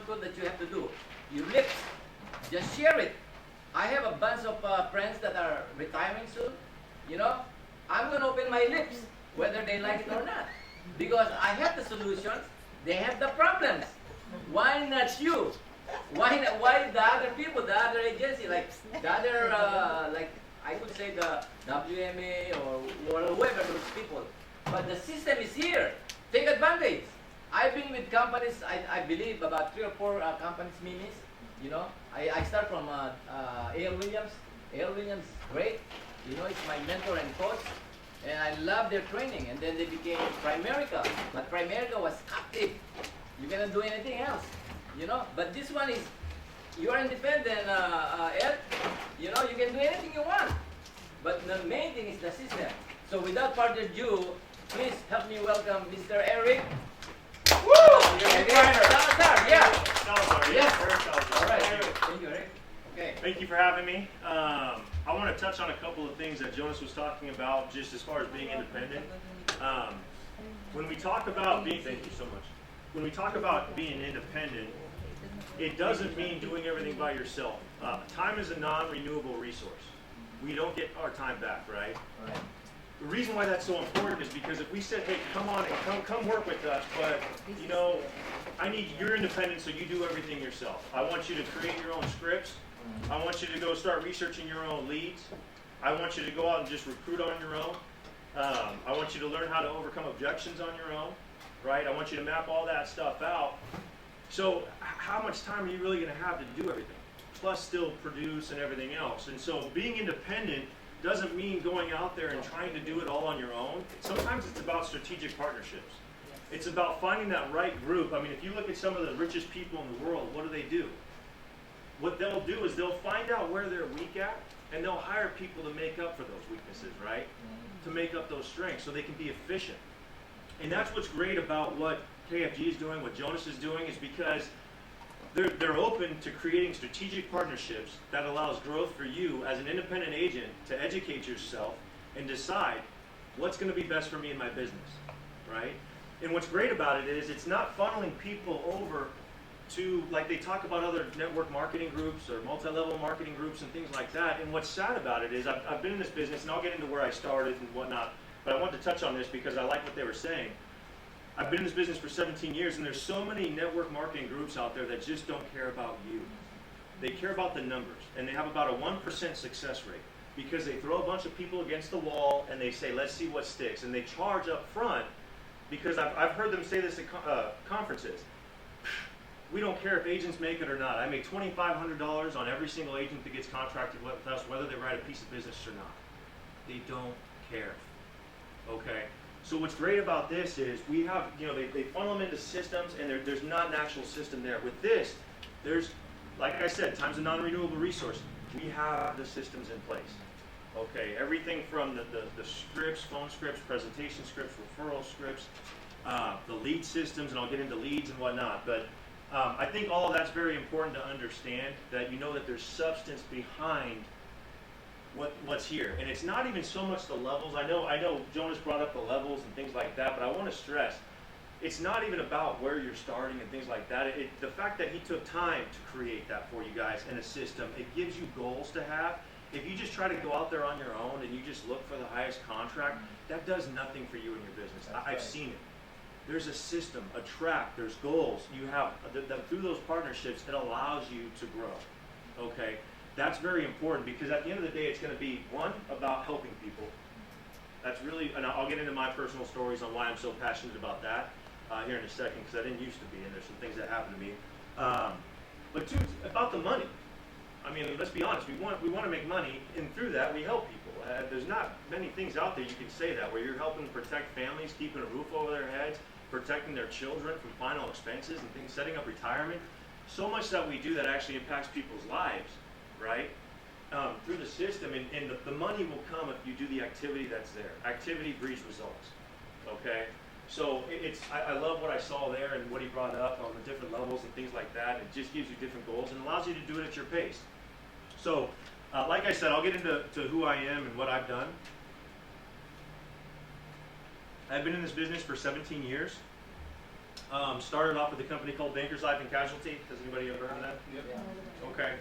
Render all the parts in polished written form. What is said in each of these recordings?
tool that you have to do. Your lips, just share it. I have a bunch of friends that are retiring soon. You know, I'm going to open my lips, whether they like it or not. Because I have the solutions, they have the problems. Why not you? Why the other people, the other agency, like the other, like I could say the WMA or whoever those people. But the system is here. Take advantage. I've been with companies, I believe about 3 or 4 companies, minis. You know, I start from A.L. Williams. A.L. Williams is great. You know, it's my mentor and coach. And I love their training. And then they became Primerica. But Primerica was captive. You cannot do anything else. You know, but this one is, you are independent, Ed. You know, you can do anything you want. But the main thing is the system. So without further ado, please help me welcome Mr. ERIK. Woo! Salazar, yeah. Salazar, yes. Salazar. All right. Thank you, ERIK. Okay. Thank you for having me. I want to touch on a couple of things that Jonas was talking about, just as far as being independent. When we talk about being, thank you so much. When we talk about being independent, it doesn't mean doing everything by yourself. Time is a non-renewable resource. We don't get our time back, right? Right. The reason why that's so important is because if we said, hey, come on and come work with us, but you know, I need your independence, so you do everything yourself. I want you to create your own scripts. I want you to go start researching your own leads. I want you to go out and just recruit on your own. I want you to learn how to overcome objections on your own, right? I want you to map all that stuff out. So how much time are you really going to have to do everything? Plus still produce and everything else. And so being independent doesn't mean going out there and trying to do it all on your own. Sometimes it's about strategic partnerships. It's about finding that right group. I mean, if you look at some of the richest people in the world, what do? What they'll do is they'll find out where they're weak at, and they'll hire people to make up for those weaknesses, right? To make up those strengths so they can be efficient. And that's what's great about what KFG is doing, what Jonas is doing, is because they're open to creating strategic partnerships that allows growth for you as an independent agent to educate yourself and decide what's going to be best for me in my business, right? And what's great about it is it's not funneling people over to, like they talk about other network marketing groups or multi-level marketing groups and things like that. And what's sad about it is I've been in this business, and I'll get into where I started and whatnot, but I want to touch on this because I like what they were saying. I've been in this business for 17 years, and there's so many network marketing groups out there that just don't care about you. They care about the numbers, and they have about a 1% success rate because they throw a bunch of people against the wall and they say, let's see what sticks. And they charge up front because I've heard them say this at conferences. We don't care if agents make it or not. I make $2,500 on every single agent that gets contracted with us, whether they write a piece of business or not. They don't care. Okay? So what's great about this is we have, you know, they funnel them into systems, and there's not an actual system there. With this, there's, like I said, time's a non-renewable resource. We have the systems in place. Okay, everything from the scripts, phone scripts, presentation scripts, referral scripts, the lead systems, and I'll get into leads and whatnot. But I think all of that's very important to understand, that you know that there's substance behind what's here. And it's not even so much the levels. I know Jonas brought up the levels and things like that, but I want to stress, it's not even about where you're starting and things like that. The fact that he took time to create that for you guys in a system, it gives you goals to have. If you just try to go out there on your own and you just look for the highest contract, that does nothing for you in your business. I've seen it. There's a system, a track, there's goals. You have, through those partnerships, it allows you to grow, okay? That's very important because at the end of the day, it's going to be, one, about helping people. That's really, and I'll get into my personal stories on why I'm so passionate about that here in a second, because I didn't used to be, and there's some things that happened to me. But two, it's about the money. I mean, let's be honest, we want to make money, and through that, we help people. There's not many things out there you can say that, where you're helping protect families, keeping a roof over their heads, protecting their children from final expenses and things, setting up retirement. So much that we do that actually impacts people's lives, right? Through the system, and the money will come if you do the activity that's there. Activity breeds results, okay? So I love what I saw there and what he brought up on the different levels and things like that. It just gives you different goals and allows you to do it at your pace. So, like I said, I'll get into who I am and what I've done. I've been in this business for 17 years. Started off with a company called Bankers Life and Casualty. Has anybody ever heard of that? Yep. Okay.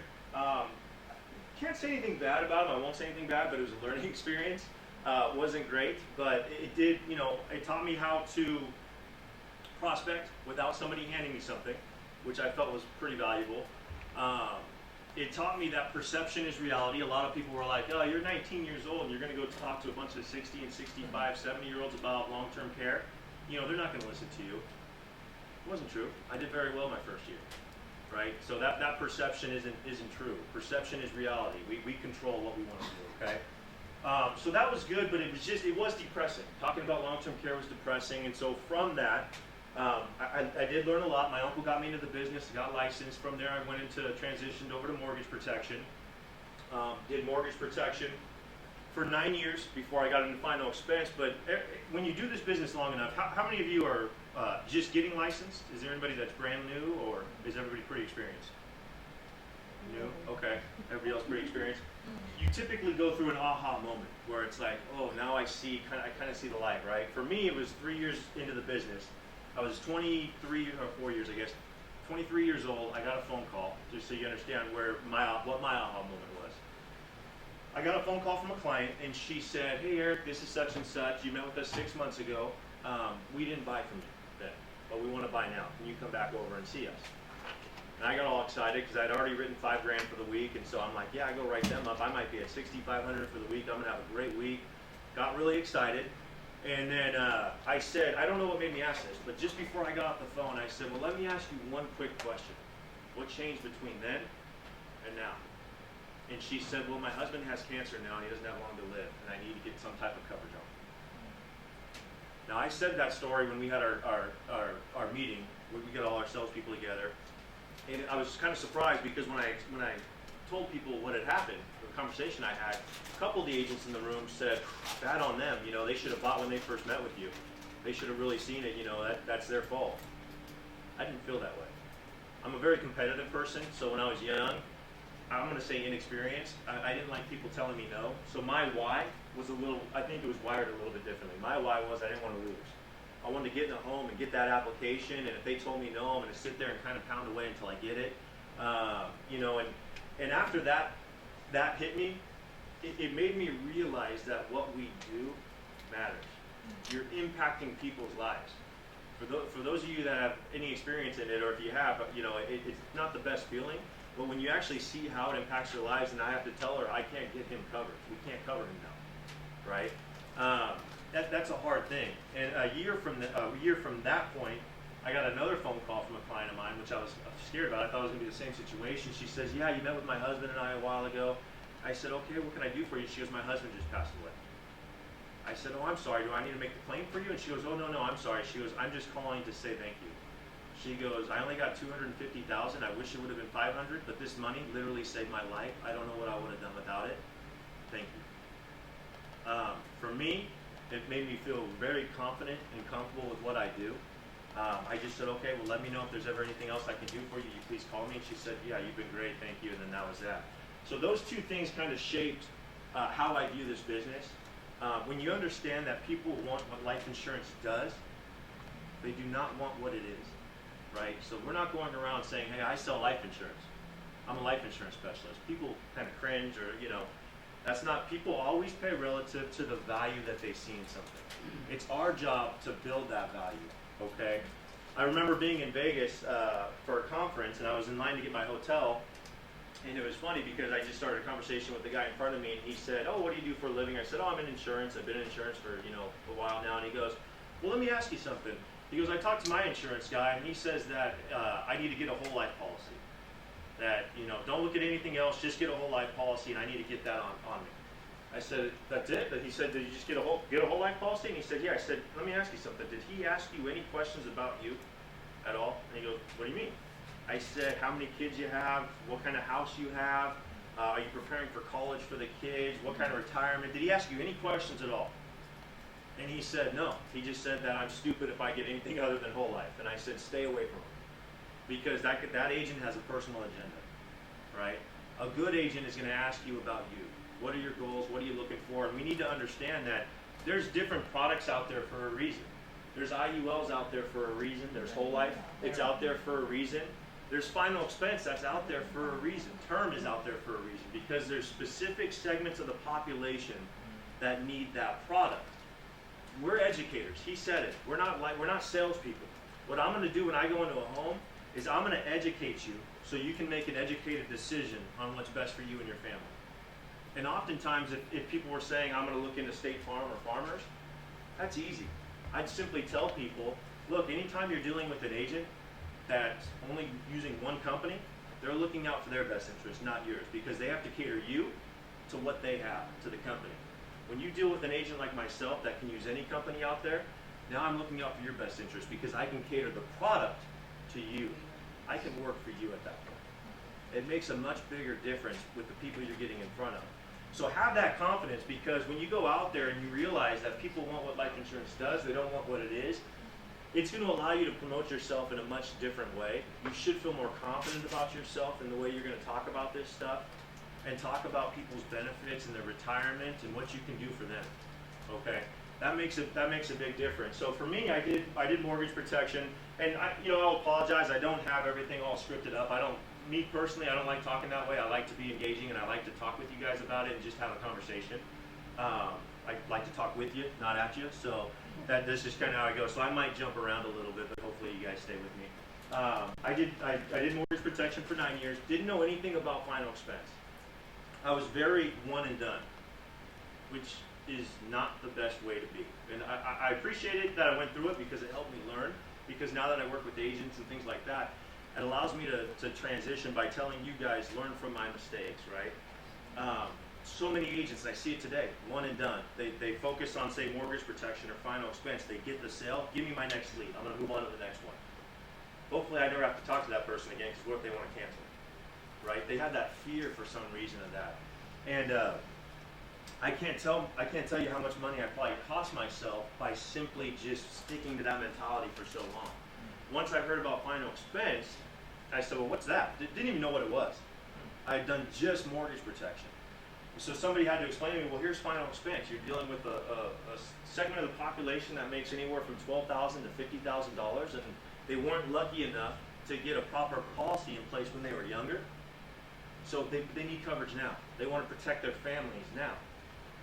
Can't say anything bad about them. I won't say anything bad, but it was a learning experience. Wasn't great, but it did, you know, it taught me how to prospect without somebody handing me something, which I felt was pretty valuable. It taught me that perception is reality. A lot of people were like, oh, you're 19 years old and you're going to go talk to a bunch of 60 and 65, 70-year-olds about long-term care. You know, they're not going to listen to you. It wasn't true. I did very well my first year, right? So that perception isn't true. Perception is reality. We control what we want to do, okay? So that was good, but it was depressing. Talking about long-term care was depressing, and so from that, I did learn a lot. My uncle got me into the business, got licensed. From there, I went into transitioned over to mortgage protection. Did mortgage protection for 9 years before I got into final expense. But when you do this business long enough, how many of you are just getting licensed? Is there anybody that's brand new, or is everybody pretty experienced? New? Okay. Everybody else pretty experienced? You typically go through an aha moment where it's like, oh, now I kind of see the light, right? For me, it was 3 years into the business. I was 23 or 4 years, I guess. 23 years old. I got a phone call, just so you understand what my aha moment was. I got a phone call from a client, and she said, "Hey, Eric, this is such and such. You met with us 6 months ago. We didn't buy from you then, but we want to buy now. Can you come back over and see us?" And I got all excited because I'd already written $5 grand for the week, and so I'm like, "Yeah, I go write them up. I might be at $6,500 for the week. I'm gonna have a great week." Got really excited. And then I said, I don't know what made me ask this, but just before I got off the phone, I said, well, let me ask you one quick question. What changed between then and now? And she said, well, my husband has cancer now, and he doesn't have long to live, and I need to get some type of coverage on him. Now, I said that story when we had our meeting, where we get all our salespeople together, and I was kind of surprised because when I told people what had happened, the conversation I had, a couple of the agents in the room said, bad on them, you know, they should have bought when they first met with you. They should have really seen it, you know, that's their fault. I didn't feel that way. I'm a very competitive person, so when I was young, I'm going to say inexperienced, I didn't like people telling me no. So my why was I think it was wired a little bit differently. My why was I didn't want to lose. I wanted to get in the home and get that application, and if they told me no, I'm going to sit there and kind of pound away until I get it. You know, and after that hit me, it made me realize that what we do matters. You're impacting people's lives. For those of you that have any experience in it, or if you have, you know, it's not the best feeling, but when you actually see how it impacts your lives, and I have to tell her, I can't get him covered. We can't cover him now, right? That's a hard thing. And a year from that point, I got another phone call from a client of mine, which I was scared about. I thought it was going to be the same situation. She says, yeah, you met with my husband and I a while ago. I said, okay, what can I do for you? She goes, my husband just passed away. I said, oh, I'm sorry. Do I need to make the claim for you? And she goes, oh, no, I'm sorry. She goes, I'm just calling to say thank you. She goes, I only got $250,000. I wish it would have been $500, but this money literally saved my life. I don't know what I would have done without it. Thank you. For me, it made me feel very confident and comfortable with what I do. I just said, okay, well, let me know if there's ever anything else I can do for you. You please call me. And she said, yeah, you've been great. Thank you. And then that was that. So those two things kind of shaped how I view this business. When you understand that people want what life insurance does, they do not want what it is, right? So we're not going around saying, hey, I sell life insurance. I'm a life insurance specialist. People kind of cringe, or, you know, that's not, people always pay relative to the value that they see in something. It's our job to build that value, okay? I remember being in Vegas for a conference, and I was in line to get my hotel. And it was funny because I just started a conversation with the guy in front of me, and he said, oh, what do you do for a living? I said, oh, I'm in insurance. I've been in insurance for, you know, a while now. And he goes, well, let me ask you something. He goes, I talked to my insurance guy, and he says that I need to get a whole life policy. That, you know, don't look at anything else, just get a whole life policy, and I need to get that on me. I said, that's it? But he said, did you just get a whole life policy? And he said, yeah. I said, let me ask you something. Did he ask you any questions about you at all? And he goes, what do you mean? I said, how many kids you have, what kind of house you have, are you preparing for college for the kids, what kind of retirement? Did he ask you any questions at all? And he said, no. He just said that I'm stupid if I get anything other than whole life. And I said, stay away from him. Because that agent has a personal agenda, right? A good agent is going to ask you about you. What are your goals? What are you looking for? And we need to understand that there's different products out there for a reason. There's IULs out there for a reason. There's whole life. It's out there for a reason. There's final expense that's out there for a reason. Term is out there for a reason because there's specific segments of the population that need that product. We're educators. He said it. We're not salespeople. What I'm going to do when I go into a home is I'm going to educate you so you can make an educated decision on what's best for you and your family. And oftentimes, if people were saying, I'm going to look into State Farm or Farmers, that's easy. I'd simply tell people, look, anytime you're dealing with an agent that's only using one company, they're looking out for their best interest, not yours, because they have to cater you to what they have, to the company. When you deal with an agent like myself that can use any company out there, now I'm looking out for your best interest because I can cater the product to you. I can work for you at that point. It makes a much bigger difference with the people you're getting in front of. So have that confidence, because when you go out there and you realize that people want what life insurance does, they don't want what it is, it's going to allow you to promote yourself in a much different way. You should feel more confident about yourself in the way you're going to talk about this stuff and talk about people's benefits and their retirement and what you can do for them. Okay, that makes a big difference. So for me, I did mortgage protection, and I'll apologize. I don't have everything all scripted up. Me personally, I don't like talking that way. I like to be engaging, and I like to talk with you guys about it and just have a conversation. I like to talk with you, not at you. So this is kind of how I go. So I might jump around a little bit, but hopefully you guys stay with me. I did mortgage protection for 9 years. Didn't know anything about final expense. I was very one and done, which is not the best way to be. And I appreciated that I went through it because it helped me learn. Because now that I work with agents and things like that, it allows me to transition by telling you guys, learn from my mistakes, right? So many agents, I see it today, one and done. They focus on, say, mortgage protection or final expense. They get the sale, give me my next lead. I'm going to move on to the next one. Hopefully I never have to talk to that person again, because what if they want to cancel? Right? They have that fear for some reason of that. And I can't tell you how much money I probably cost myself by simply just sticking to that mentality for so long. Once I heard about final expense, I said, well, what's that? Didn't even know what it was. I had done just mortgage protection. So somebody had to explain to me, well, here's final expense. You're dealing with a segment of the population that makes anywhere from $12,000 to $50,000, and they weren't lucky enough to get a proper policy in place when they were younger. So they need coverage now. They want to protect their families now,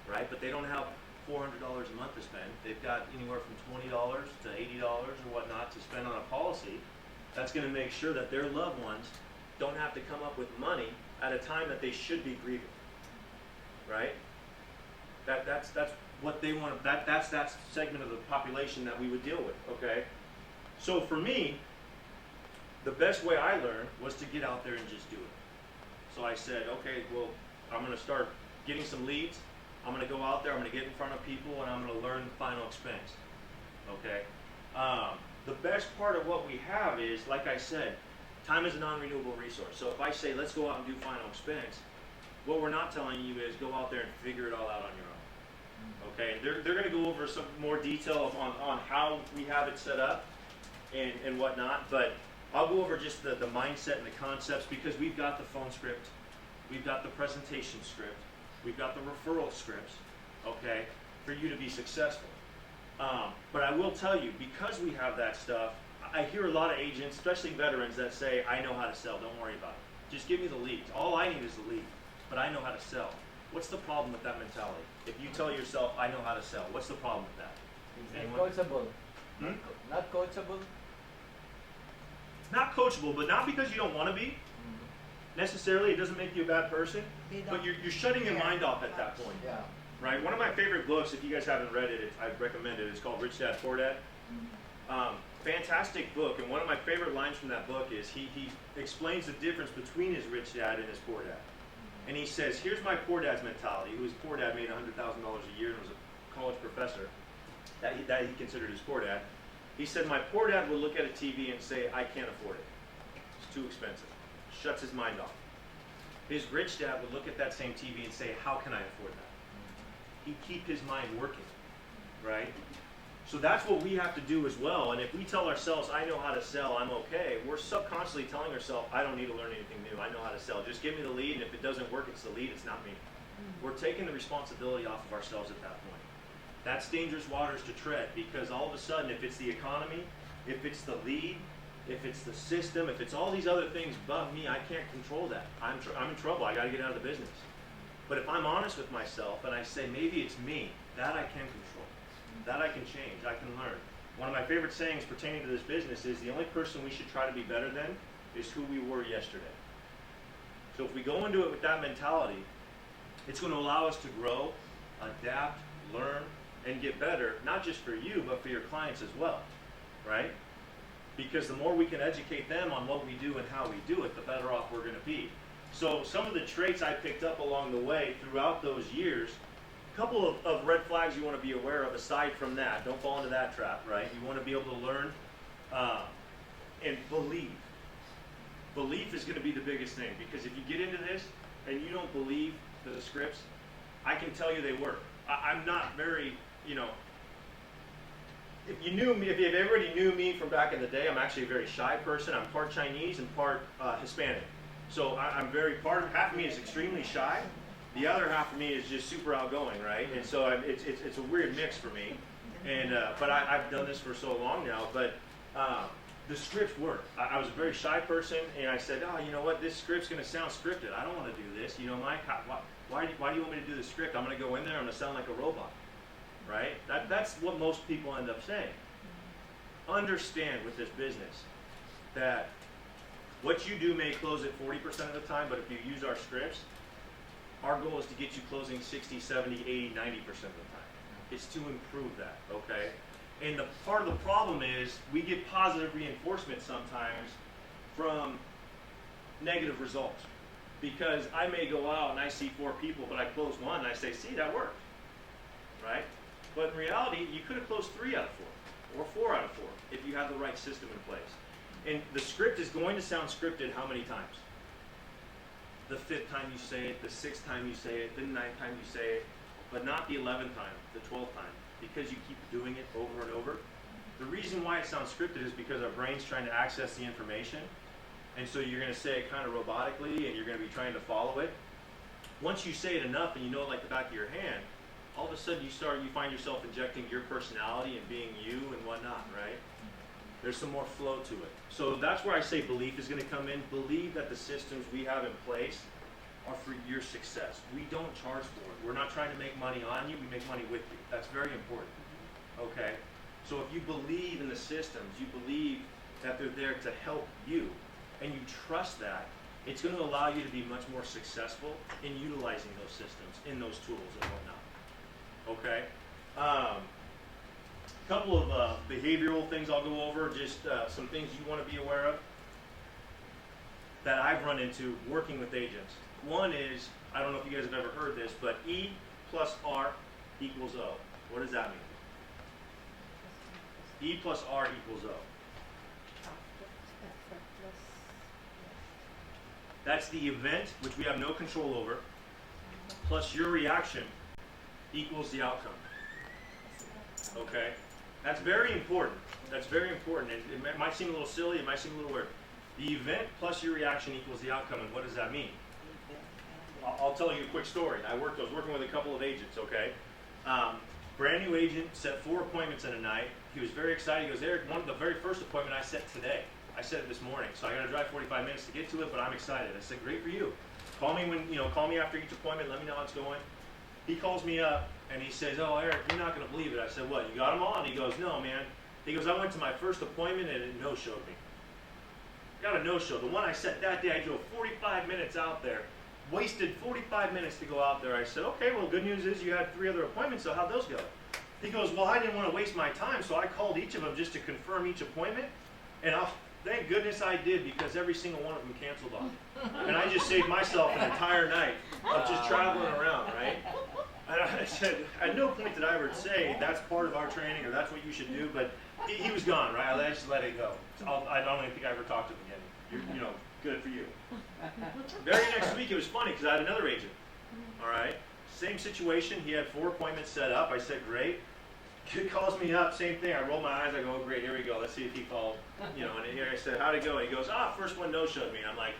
right? But they don't have $400 a month to spend. They've got anywhere from $20 to $80 or whatnot to spend on a policy that's going to make sure that their loved ones don't have to come up with money at a time that they should be grieving, right? That's what they want. That's that segment of the population that we would deal with. Okay, so for me, the best way I learned was to get out there and just do it. So I said, okay, well, I'm going to start getting some leads. I'm going to go out there, I'm going to get in front of people, and I'm going to learn final expense. Okay? The best part of what we have is, like I said, time is a non-renewable resource. So if I say, let's go out and do final expense, what we're not telling you is go out there and figure it all out on your own. Okay? They're going to go over some more detail on how we have it set up and whatnot, but I'll go over just the mindset and the concepts, because we've got the phone script, we've got the presentation script, we've got the referral scripts, okay, for you to be successful. But I will tell you, because we have that stuff, I hear a lot of agents, especially veterans, that say, I know how to sell, don't worry about it. Just give me the leads. All I need is the lead, but I know how to sell. What's the problem with that mentality? If you tell yourself, I know how to sell, what's the problem with that? It's not coachable. Not coachable. Not coachable, but not because you don't want to be. Necessarily, it doesn't make you a bad person, but you're shutting your mind off at that point. Yeah. Right? One of my favorite books, if you guys haven't read it, I recommend it. It's called Rich Dad, Poor Dad. Fantastic book, and one of my favorite lines from that book is he explains the difference between his rich dad and his poor dad. And he says, here's my poor dad's mentality, whose poor dad made $100,000 a year and was a college professor, that he considered his poor dad. He said, my poor dad would look at a TV and say, I can't afford it. It's too expensive. Shuts his mind off. His rich dad would look at that same TV and say, how can I afford that? He'd keep his mind working, right? So that's what we have to do as well. And if we tell ourselves, I know how to sell, I'm okay, we're subconsciously telling ourselves, I don't need to learn anything new. I know how to sell. Just give me the lead, and if it doesn't work, it's the lead, it's not me. We're taking the responsibility off of ourselves at that point. That's dangerous waters to tread, because all of a sudden, if it's the economy, if it's the lead, if it's the system, if it's all these other things above me, I can't control that. I'm in trouble. I got to get out of the business. But if I'm honest with myself and I say, maybe it's me, that I can control, that I can change, I can learn. One of my favorite sayings pertaining to this business is the only person we should try to be better than is who we were yesterday. So if we go into it with that mentality, it's going to allow us to grow, adapt, learn, and get better, not just for you, but for your clients as well, right? Because the more we can educate them on what we do and how we do it, the better off we're going to be. So some of the traits I picked up along the way throughout those years, a couple of red flags you want to be aware of aside from that. Don't fall into that trap, right? You want to be able to learn and believe. Belief is going to be the biggest thing, because if you get into this and you don't believe the scripts, I can tell you they work. I'm not very, you know, if you knew me, if everybody knew me from back in the day, I'm actually a very shy person. I'm part Chinese and part Hispanic. So I'm very, half of me is extremely shy. The other half of me is just super outgoing, right? And so it's a weird mix for me. And but I've done this for so long now. But the scripts work. I was a very shy person, and I said, oh, you know what? This script's going to sound scripted. I don't want to do this. You know, Mike, why do you want me to do the script? I'm going to go in there. I'm going to sound like a robot, right? That's what most people end up saying. Understand with this business that what you do may close at 40% of the time, but if you use our scripts, our goal is to get you closing 60, 70, 80, 90% of the time. It's to improve that, okay? And the part of the problem is we get positive reinforcement sometimes from negative results. Because I may go out and I see 4 people, but I close one and I say, see, that worked, right? But in reality, you could have closed 3 out of 4 or 4 out of 4 if you have the right system in place. And the script is going to sound scripted how many times? The 5th time you say it, the 6th time you say it, the 9th time you say it, but not the 11th time, the 12th time, because you keep doing it over and over. The reason why it sounds scripted is because our brain's trying to access the information, and so you're going to say it kind of robotically, and you're going to be trying to follow it. Once you say it enough and you know it like the back of your hand, all of a sudden you find yourself injecting your personality and being you and whatnot, right? There's some more flow to it. So that's where I say belief is going to come in. Believe that the systems we have in place are for your success. We don't charge for it. We're not trying to make money on you. We make money with you. That's very important. Okay? So if you believe in the systems, you believe that they're there to help you, and you trust that, it's going to allow you to be much more successful in utilizing those systems, in those tools and whatnot. Okay? A couple of behavioral things I'll go over, just some things you want to be aware of that I've run into working with agents. One is, I don't know if you guys have ever heard this, but E plus R equals O. What does that mean? E plus R equals O. That's the event, which we have no control over, plus your reaction equals the outcome. Okay? That's very important. That's very important. And it might seem a little silly, it might seem a little weird. The event plus your reaction equals the outcome, and what does that mean? I'll tell you a quick story. I was working with a couple of agents, okay? Brand new agent, set 4 appointments in a night. He was very excited. He goes, Eric, the very first appointment I set today. I set it this morning, so I got to drive 45 minutes to get to it, but I'm excited. I said, great for you. Call me after each appointment, let me know how it's going. He calls me up, and he says, oh, Eric, you're not going to believe it. I said, what, you got them all? And he goes, no, man. He goes, I went to my first appointment, and it no-showed me. Got a no-show. The one I set that day, I drove 45 minutes out there. Wasted 45 minutes to go out there. I said, okay, well, good news is you had 3 other appointments, so how'd those go? He goes, well, I didn't want to waste my time, so I called each of them just to confirm each appointment, and thank goodness I did, because every single one of them canceled on me. And I just saved myself an entire night of just traveling around, right? And I said, at no point did I ever say that's part of our training or that's what you should do, but he was gone, right? I just let it go. I don't even think I ever talked to him again. You're good for you. Very next week, it was funny because I had another agent, all right? Same situation. He had 4 appointments set up. I said, great. Kid calls me up, same thing. I roll my eyes. I go, oh, great, here we go. Let's see if he called. And here I said, how'd it go? He goes, first one no-showed me. I'm like,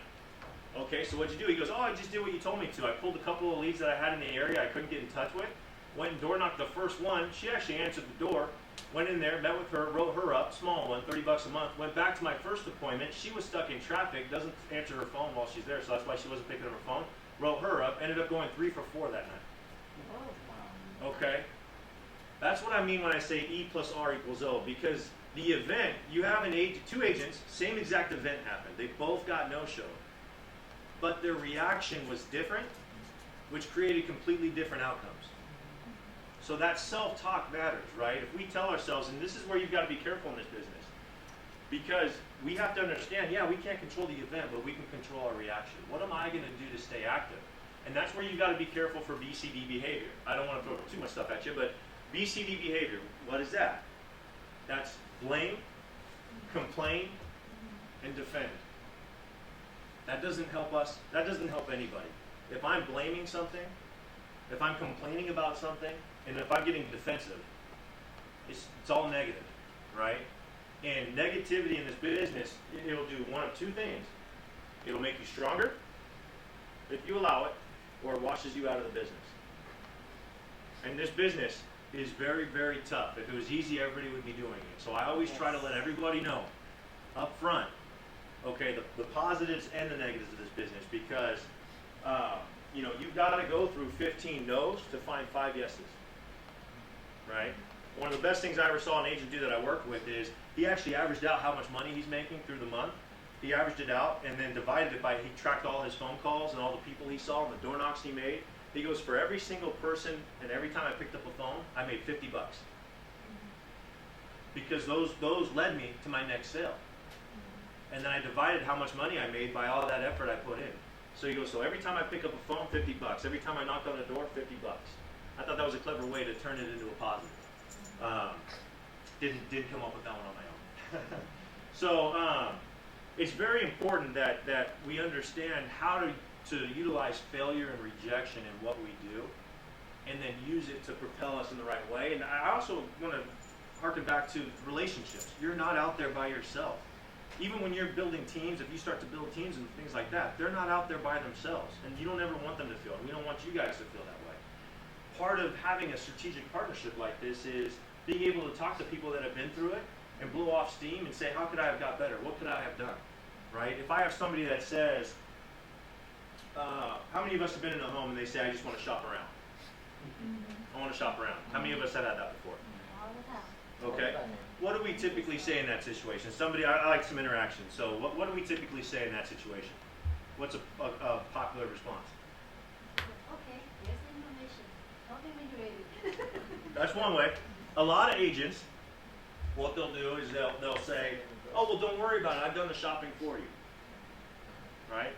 okay, so what'd you do? He goes, I just did what you told me to. I pulled a couple of leads that I had in the area I couldn't get in touch with, went and door knocked the first one. She actually answered the door, went in there, met with her, wrote her up, small one, $30 a month, went back to my first appointment. She was stuck in traffic, doesn't answer her phone while she's there, so that's why she wasn't picking up her phone. Wrote her up, ended up going 3 for 4 that night. Okay? That's what I mean when I say E plus R equals O, because the event, you have two agents, same exact event happened. They both got no-show. But their reaction was different, which created completely different outcomes. So that self-talk matters, right? If we tell ourselves, and this is where you've got to be careful in this business, because we have to understand, yeah, we can't control the event, but we can control our reaction. What am I going to do to stay active? And that's where you've got to be careful for BCD behavior. I don't want to throw too much stuff at you, but BCD behavior, what is that? That's blame, complain, and defend. That doesn't help us. That doesn't help anybody. If I'm blaming something, if I'm complaining about something, and if I'm getting defensive, it's all negative, right? And negativity in this business, it'll do one of two things. It'll make you stronger, if you allow it, or it washes you out of the business. And this business is very, very tough. If it was easy, everybody would be doing it. So I always try to let everybody know up front, okay, the positives and the negatives of this business, because you know, you've got to go through 15 no's to find 5 yeses, right? One of the best things I ever saw an agent do that I worked with is he actually averaged out how much money he's making through the month. He averaged it out and then divided it by, he tracked all his phone calls and all the people he saw and the door knocks he made. He goes, for every single person and every time I picked up a phone, I made $50. Because those led me to my next sale. And then I divided how much money I made by all that effort I put in. So he goes, so every time I pick up a phone, $50. Every time I knock on a door, $50. I thought that was a clever way to turn it into a positive. Didn't come up with that one on my own. So it's very important that we understand how to utilize failure and rejection in what we do, and then use it to propel us in the right way. And I also want to harken back to relationships. You're not out there by yourself. Even when you're building teams, if you start to build teams and things like that, they're not out there by themselves. And you don't ever want them to feel it. We don't want you guys to feel that way. Part of having a strategic partnership like this is being able to talk to people that have been through it and blow off steam and say, how could I have got better? What could I have done? Right? If I have somebody that says, how many of us have been in a home and they say, I just want to shop around? I want to shop around. How many of us have had that before? Okay. What do we typically say in that situation? Somebody, I like some interaction. So what do we typically say in that situation? What's a popular response? Okay, here's the information. Tell me when you're ready. That's one way. A lot of agents, what they'll do is they'll say, oh, well, don't worry about it. I've done the shopping for you. Right?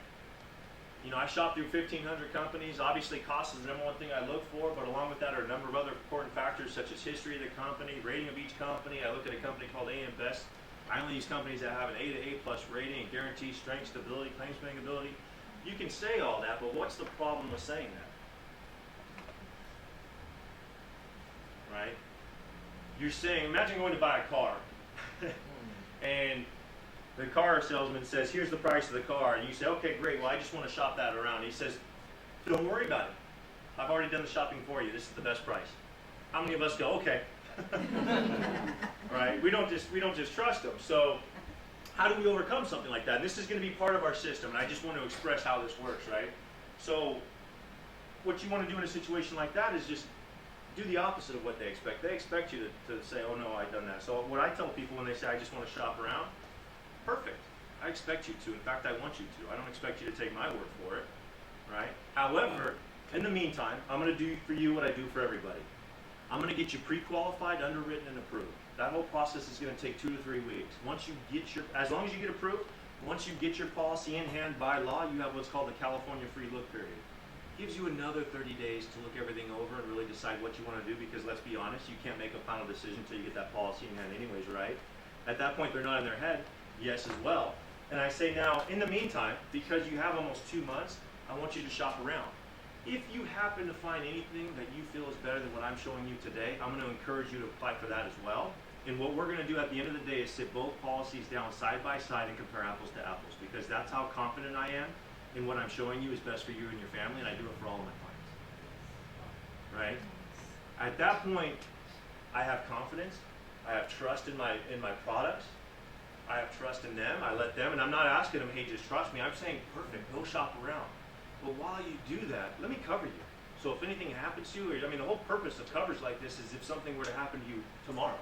You know, I shop through 1,500 companies. Obviously, cost is the number one thing I look for, but along with that are a number of other important factors such as history of the company, rating of each company. I look at a company called AM Best. I only use companies that have an A to A plus rating and guarantee strength, stability, claims paying ability. You can say all that, but what's the problem with saying that? Right? You're saying, imagine going to buy a car, and the car salesman says, here's the price of the car. And you say, okay, great. Well, I just want to shop that around. He says, don't worry about it. I've already done the shopping for you. This is the best price. How many of us go, okay? Right? We don't just trust them. So how do we overcome something like that? And this is going to be part of our system. And I just want to express how this works, right? So what you want to do in a situation like that is just do the opposite of what they expect. They expect you to say, oh, no, I've done that. So what I tell people when they say, I just want to shop around, perfect. I expect you to. In fact, I want you to. I don't expect you to take my word for it, right? However, in the meantime, I'm going to do for you what I do for everybody. I'm going to get you pre-qualified, underwritten, and approved. That whole process is going to take 2 to 3 weeks. Once you get as long as you get approved, once you get your policy in hand by law, you have what's called the California free look period. Gives you another 30 days to look everything over and really decide what you want to do, because let's be honest, you can't make a final decision until you get that policy in hand anyways, right? At that point, they're not in their head. Yes, as well. And I say now, in the meantime, because you have almost 2 months, I want you to shop around. If you happen to find anything that you feel is better than what I'm showing you today, I'm going to encourage you to apply for that as well. And what we're going to do at the end of the day is sit both policies down side by side and compare apples to apples, because that's how confident I am in what I'm showing you is best for you and your family, and I do it for all of my clients. Right? At that point, I have confidence, I have trust in my products, I have trust in them, I let them, and I'm not asking them, hey, just trust me. I'm saying, perfect, go shop around. But while you do that, let me cover you. So if anything happens to you, I mean, the whole purpose of coverage like this is if something were to happen to you tomorrow.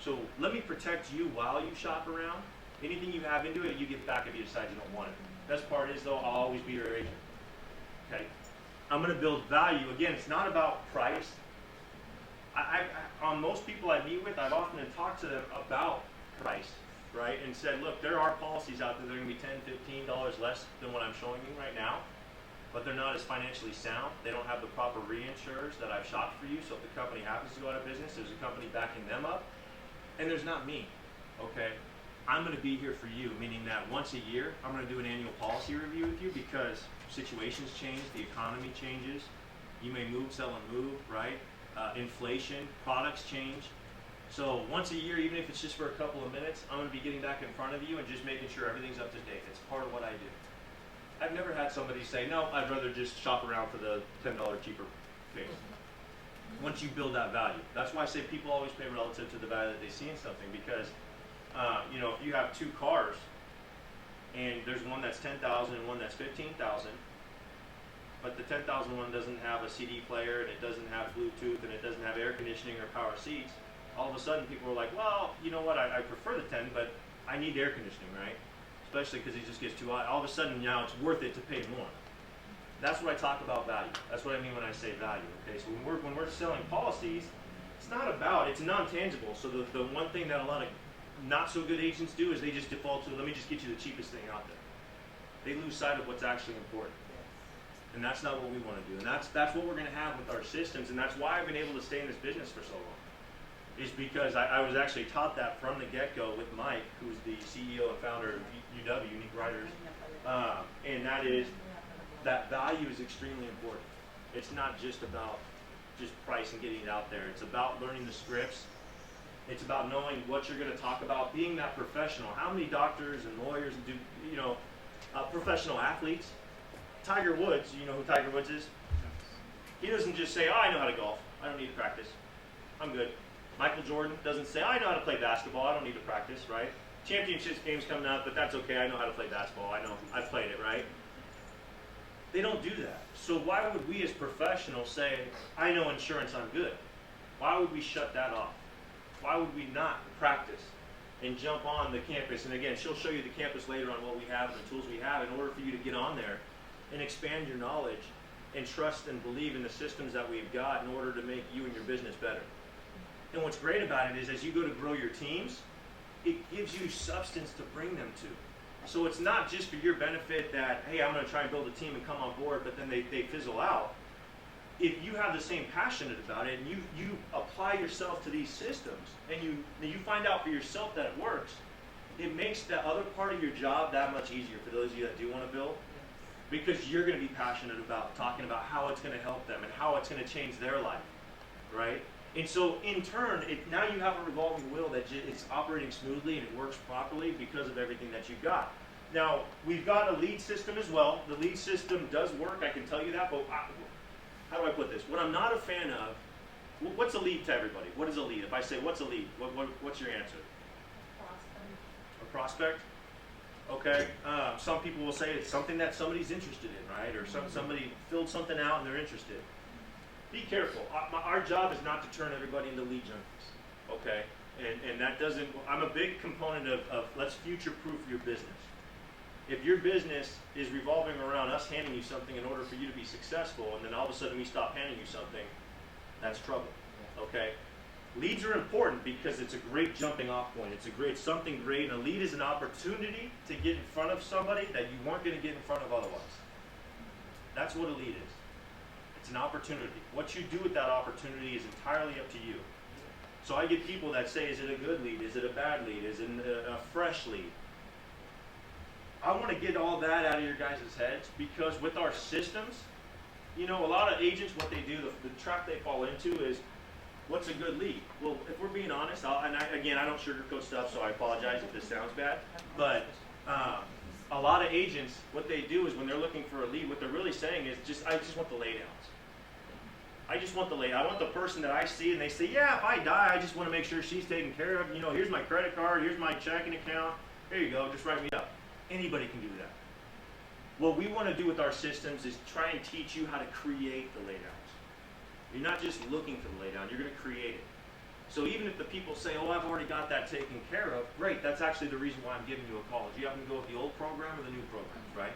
So let me protect you while you shop around. Anything you have into it, you get back if you decide you don't want it. Best part is, though, I'll always be your agent. Okay? I'm going to build value. Again, it's not about price. On most people I meet with, I've often talked to them about price, right? And said, look, there are policies out there that are going to be $10, $15 less than what I'm showing you right now, but they're not as financially sound. They don't have the proper reinsurers that I've shopped for you, so if the company happens to go out of business, there's a company backing them up, and there's not me, okay? I'm going to be here for you, meaning that once a year, I'm going to do an annual policy review with you because situations change, the economy changes, you may move, sell, and move, right? Inflation, products change. So once a year, even if it's just for a couple of minutes, I'm going to be getting back in front of you and just making sure everything's up to date. It's part of what I do. I've never had somebody say, no, I'd rather just shop around for the $10 cheaper thing. Once you build that value. That's why I say people always pay relative to the value that they see in something, because you know, if you have two cars and there's one that's $10,000 and one that's $15,000, but the $10,000 one doesn't have a CD player and it doesn't have Bluetooth and it doesn't have air conditioning or power seats, all of a sudden people are like, well, you know what, I prefer the 10, but I need air conditioning, right? Especially because it just gets too hot. All of a sudden now it's worth it to pay more. That's what I talk about value. That's what I mean when I say value, okay? So when we're selling policies, it's not about, it's non-tangible. So the one thing that a lot of not so good agents do is they just default to, let me just get you the cheapest thing out there. They lose sight of what's actually important. And that's not what we want to do. And that's what we're going to have with our systems, and that's why I've been able to stay in this business for so long. Is because I was actually taught that from the get-go with Mike, who's the CEO and founder of UW, Unique Writers, and that is that value is extremely important. It's not just about just price and getting it out there. It's about learning the scripts. It's about knowing what you're going to talk about, being that professional. How many doctors and lawyers do, you know, professional athletes? Tiger Woods, you know who Tiger Woods is? He doesn't just say, oh, I know how to golf. I don't need to practice. I'm good. Michael Jordan doesn't say, I know how to play basketball. I don't need to practice, right? Championships games coming out, but that's okay. I know how to play basketball. I know. I've played it, right? They don't do that. So why would we as professionals say, I know insurance, I'm good? Why would we shut that off? Why would we not practice and jump on the campus? And again, she'll show you the campus later on what we have and the tools we have in order for you to get on there and expand your knowledge and trust and believe in the systems that we've got in order to make you and your business better. And what's great about it is as you go to grow your teams, it gives you substance to bring them to. So it's not just for your benefit that, hey, I'm going to try and build a team and come on board, but then they fizzle out. If you have the same passion about it and you apply yourself to these systems and you find out for yourself that it works, it makes that other part of your job that much easier for those of you that do want to build, because you're going to be passionate about talking about how it's going to help them and how it's going to change their life, right? And so in turn, now you have a revolving wheel that it's operating smoothly and it works properly because of everything that you've got. Now, we've got a lead system as well. The lead system does work, I can tell you that, but how do I put this? What I'm not a fan of, what's a lead to everybody? What is a lead? If I say, what's a lead? What's your answer? A prospect? Okay. Some people will say it's something that somebody's interested in, right? Or somebody filled something out and they're interested. Be careful. Our job is not to turn everybody into lead junkies, okay? And that doesn't, I'm a big component of let's future-proof your business. If your business is revolving around us handing you something in order for you to be successful, and then all of a sudden we stop handing you something, that's trouble, okay? Leads are important because it's a great jumping off point. It's something great, and a lead is an opportunity to get in front of somebody that you weren't going to get in front of otherwise. That's what a lead is. It's an opportunity. What you do with that opportunity is entirely up to you. So I get people that say, is it a good lead? Is it a bad lead? Is it a fresh lead? I want to get all that out of your guys' heads because with our systems, you know, a lot of agents, what they do, the trap they fall into is, what's a good lead? Well, if we're being honest, again, I don't sugarcoat stuff, so I apologize if this sounds bad, but a lot of agents, what they do is when they're looking for a lead, what they're really saying is, I just want the laydowns. I just want the lady. I want the person that I see and they say, yeah, if I die, I just want to make sure she's taken care of. You know, here's my credit card, here's my checking account. Here you go, just write me up. Anybody can do that. What we want to do with our systems is try and teach you how to create the laydowns. You're not just looking for the laydown, you're going to create it. So even if the people say, oh, I've already got that taken care of, great, that's actually the reason why I'm giving you a call. Is you happen to go with the old program or the new programs, right?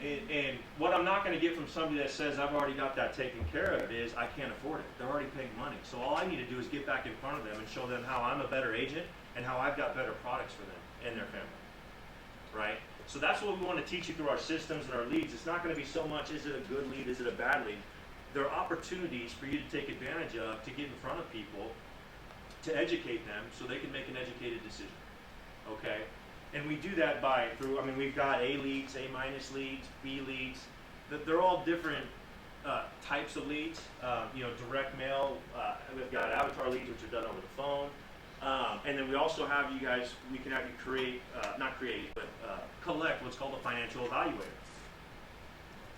And what I'm not going to get from somebody that says I've already got that taken care of is I can't afford it. They're already paying money. So all I need to do is get back in front of them and show them how I'm a better agent and how I've got better products for them and their family, right? So that's what we want to teach you through our systems and our leads. It's not going to be so much, is it a good lead, is it a bad lead? There are opportunities for you to take advantage of to get in front of people, to educate them so they can make an educated decision, okay? And we do that through, I mean, we've got A leads, A minus leads, B leads. They're all different types of leads. You know, direct mail, we've got avatar leads, which are done over the phone. And then we also have you guys, we can have you create, collect what's called a financial evaluator.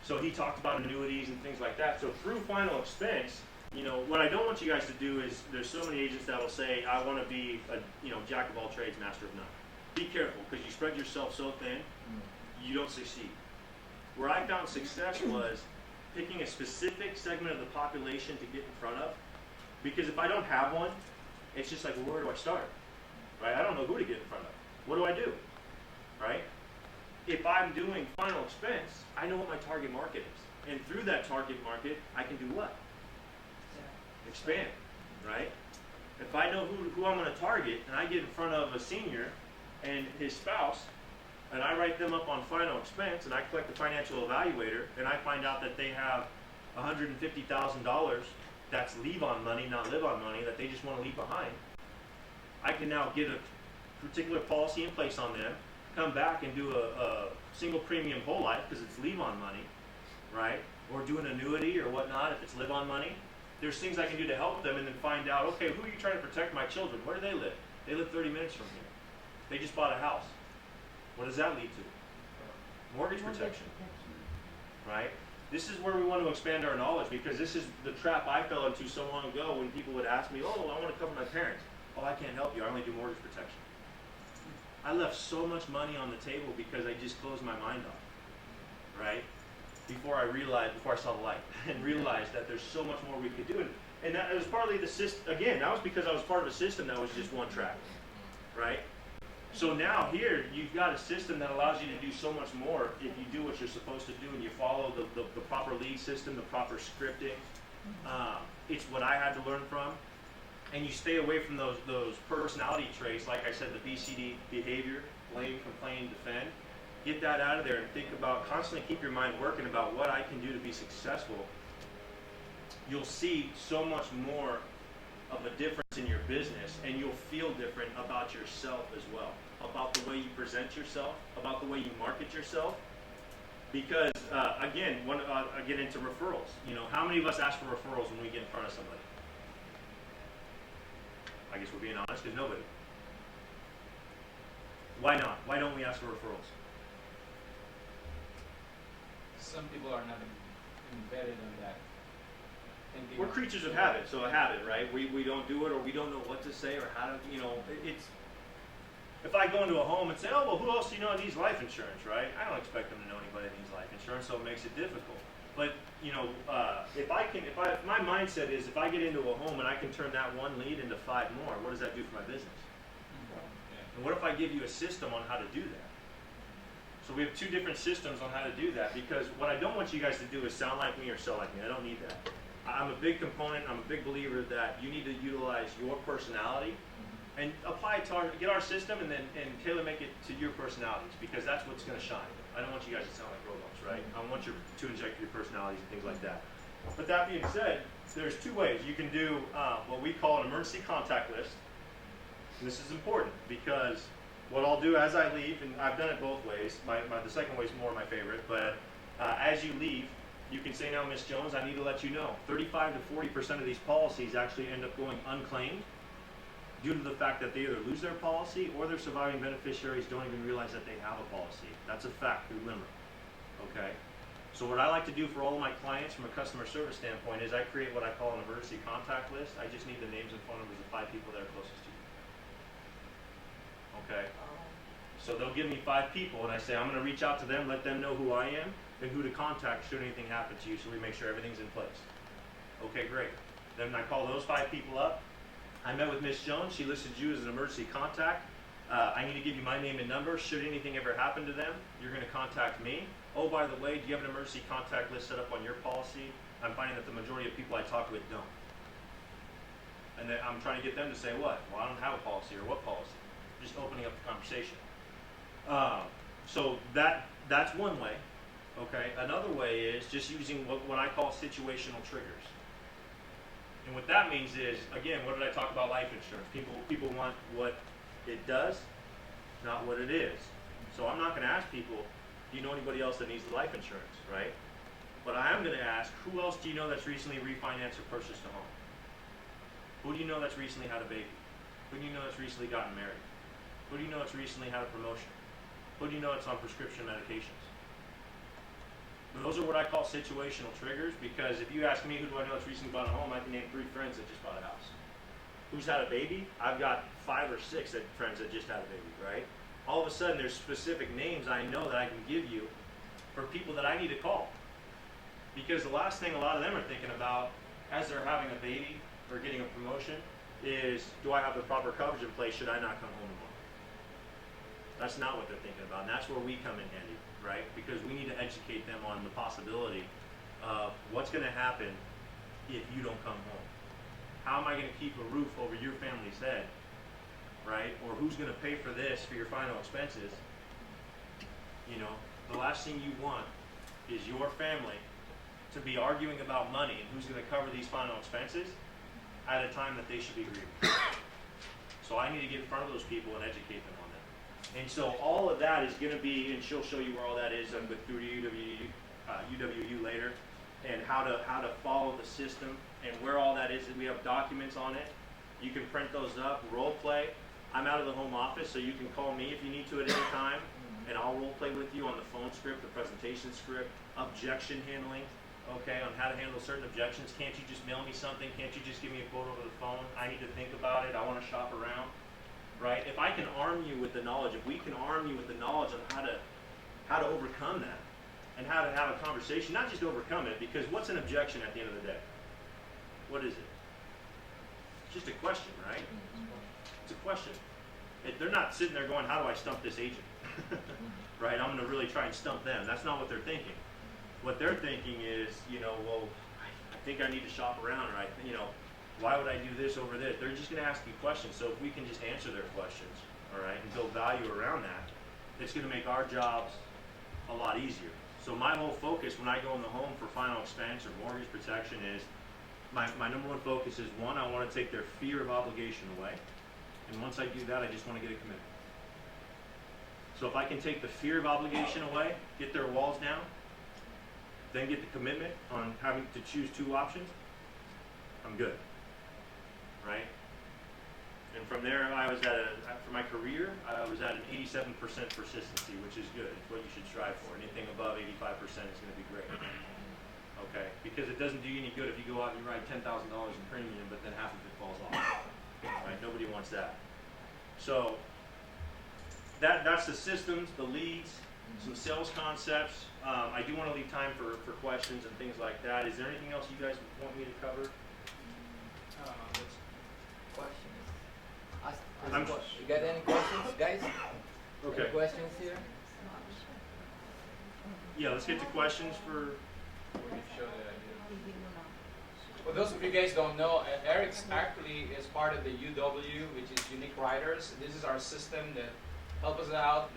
So he talked about annuities and things like that. So through final expense, you know, what I don't want you guys to do is, there's so many agents that will say, I want to be a, you know, jack of all trades, master of none. Be careful, because you spread yourself so thin, you don't succeed. Where I found success was picking a specific segment of the population to get in front of, because if I don't have one, it's just like, well, where do I start? Right? I don't know who to get in front of. What do I do? Right? If I'm doing final expense, I know what my target market is. And through that target market, I can do what? Expand, right? If I know who I'm going to target, and I get in front of a senior and his spouse, and I write them up on final expense, and I collect the financial evaluator, and I find out that they have $150,000 that's leave on money, not live on money, that they just want to leave behind, I can now get a particular policy in place on them, come back and do a single premium whole life because it's leave on money, right? Or do an annuity or whatnot if it's live on money. There's things I can do to help them, and then find out, okay, who are you trying to protect my children? Where do they live? They live 30 minutes from here. They just bought a house. What does that lead to? Mortgage protection, right? This is where we want to expand our knowledge, because this is the trap I fell into so long ago when people would ask me, oh, I want to cover my parents. Oh, I can't help you. I only do mortgage protection. I left so much money on the table because I just closed my mind off, right? Before I saw the light and realized that there's so much more we could do. And that was partly the system, again, that was because I was part of a system that was just one track, right? So now here, you've got a system that allows you to do so much more if you do what you're supposed to do and you follow the proper lead system, the proper scripting. It's what I had to learn from. And you stay away from those personality traits, like I said, the BCD behavior, blame, complain, defend. Get that out of there and think about, constantly keep your mind working about what I can do to be successful. You'll see so much more of a difference in your business, and you'll feel different about yourself as well, about the way you present yourself, about the way you market yourself. Because again, I get into referrals. You know, how many of us ask for referrals when we get in front of somebody? I guess we're being honest, because nobody. Why not? Why don't we ask for referrals? Some people are not embedded in that. We're creatures of habit, so a habit, right? We don't do it, or we don't know what to say, or how to, you know, it's, if I go into a home and say, oh, well, who else do you know needs life insurance, right? I don't expect them to know anybody that needs life insurance, so it makes it difficult. But, you know, if my mindset is, if I get into a home and I can turn that one lead into 5 more, what does that do for my business? And what if I give you a system on how to do that? So we have 2 different systems on how to do that, because what I don't want you guys to do is sound like me or sell like me. I don't need that. I'm a big component, I'm a big believer that you need to utilize your personality and apply it to get our system and tailor make it to your personalities, because that's what's going to shine. I don't want you guys to sound like robots, right? I want you to inject your personalities and things like that. But that being said, there's 2 ways. You can do what we call an emergency contact list. And this is important, because what I'll do as I leave, and I've done it both ways, the second way is more my favorite, but as you leave, you can say, now, Ms. Jones, I need to let you know, 35 to 40% of these policies actually end up going unclaimed due to the fact that they either lose their policy or their surviving beneficiaries don't even realize that they have a policy. That's a fact through LIMRA, okay? So what I like to do for all of my clients from a customer service standpoint is I create what I call an emergency contact list. I just need the names and phone numbers of 5 people that are closest to you. Okay? So they'll give me 5 people, and I say, I'm going to reach out to them, let them know who I am, and who to contact should anything happen to you, so we make sure everything's in place. Okay, great. Then I call those 5 people up. I met with Miss Jones. She listed you as an emergency contact. I need to give you my name and number. Should anything ever happen to them, you're going to contact me. Oh, by the way, do you have an emergency contact list set up on your policy? I'm finding that the majority of people I talk with don't. And then I'm trying to get them to say what? Well, I don't have a policy, or what policy? Just opening up the conversation. So that's one way. Okay. Another way is just using what I call situational triggers. And what that means is, again, what did I talk about life insurance? People want what it does, not what it is. So I'm not going to ask people, do you know anybody else that needs the life insurance, right? But I am going to ask, who else do you know that's recently refinanced or purchased a home? Who do you know that's recently had a baby? Who do you know that's recently gotten married? Who do you know that's recently had a promotion? Who do you know that's on prescription medications? Those are what I call situational triggers, because if you ask me who do I know that's recently bought a home, I can name 3 friends that just bought a house. Who's had a baby? I've got 5 or 6 friends that just had a baby, right? All of a sudden there's specific names I know that I can give you for people that I need to call. Because the last thing a lot of them are thinking about as they're having a baby or getting a promotion is, do I have the proper coverage in place should I not come home tomorrow? That's not what they're thinking about, and that's where we come in handy, right? Because we need to educate them on the possibility of what's going to happen if you don't come home. How am I going to keep a roof over your family's head, right? Or who's going to pay for this for your final expenses? You know, the last thing you want is your family to be arguing about money and who's going to cover these final expenses at a time that they should be grieving. So I need to get in front of those people and educate them on that. And so all of that is going to be, and she'll show you where all that is through UWU later, and how to follow the system and where all that is. We have documents on it. You can print those up, role play. I'm out of the home office, so you can call me if you need to at any time, and I'll role play with you on the phone script, the presentation script, objection handling, okay, on how to handle certain objections. Can't you just mail me something? Can't you just give me a quote over the phone? I need to think about it. I want to shop around, right? If I can arm you with the knowledge, if we can arm you with the knowledge on how to overcome that and how to have a conversation, not just overcome it, because what's an objection at the end of the day? What is it? It's just a question, right? It's a question. They're not sitting there going, how do I stump this agent? Right? I'm going to really try and stump them. That's not what they're thinking. What they're thinking is, well, I think I need to shop around, or why would I do this over this? They're just going to ask you questions. So if we can just answer their questions, all right, and build value around that, it's going to make our jobs a lot easier. So my whole focus when I go in the home for final expense or mortgage protection is, my number one focus is, one, I want to take their fear of obligation away. And once I do that, I just want to get a commitment. So if I can take the fear of obligation away, get their walls down, then get the commitment on having to choose 2 options, I'm good, right? And from there, for my career, I was at an 87% persistency, which is good. It's what you should strive for. Anything above 85% is going to be great. Okay, because it doesn't do you any good if you go out and you write $10,000 in premium, but then half of it falls off. Right? Nobody wants that. So that's the systems, the leads, some sales concepts. I do want to leave time for questions and things like that. Is there anything else you guys want me to cover? Questions? I'm- You got any questions, guys? Okay. Any questions here? Yeah, let's get to questions for. We can show the idea. For those of you guys don't know, ERIK actually is part of the UW, which is Unique Writers. This is our system that helps us out.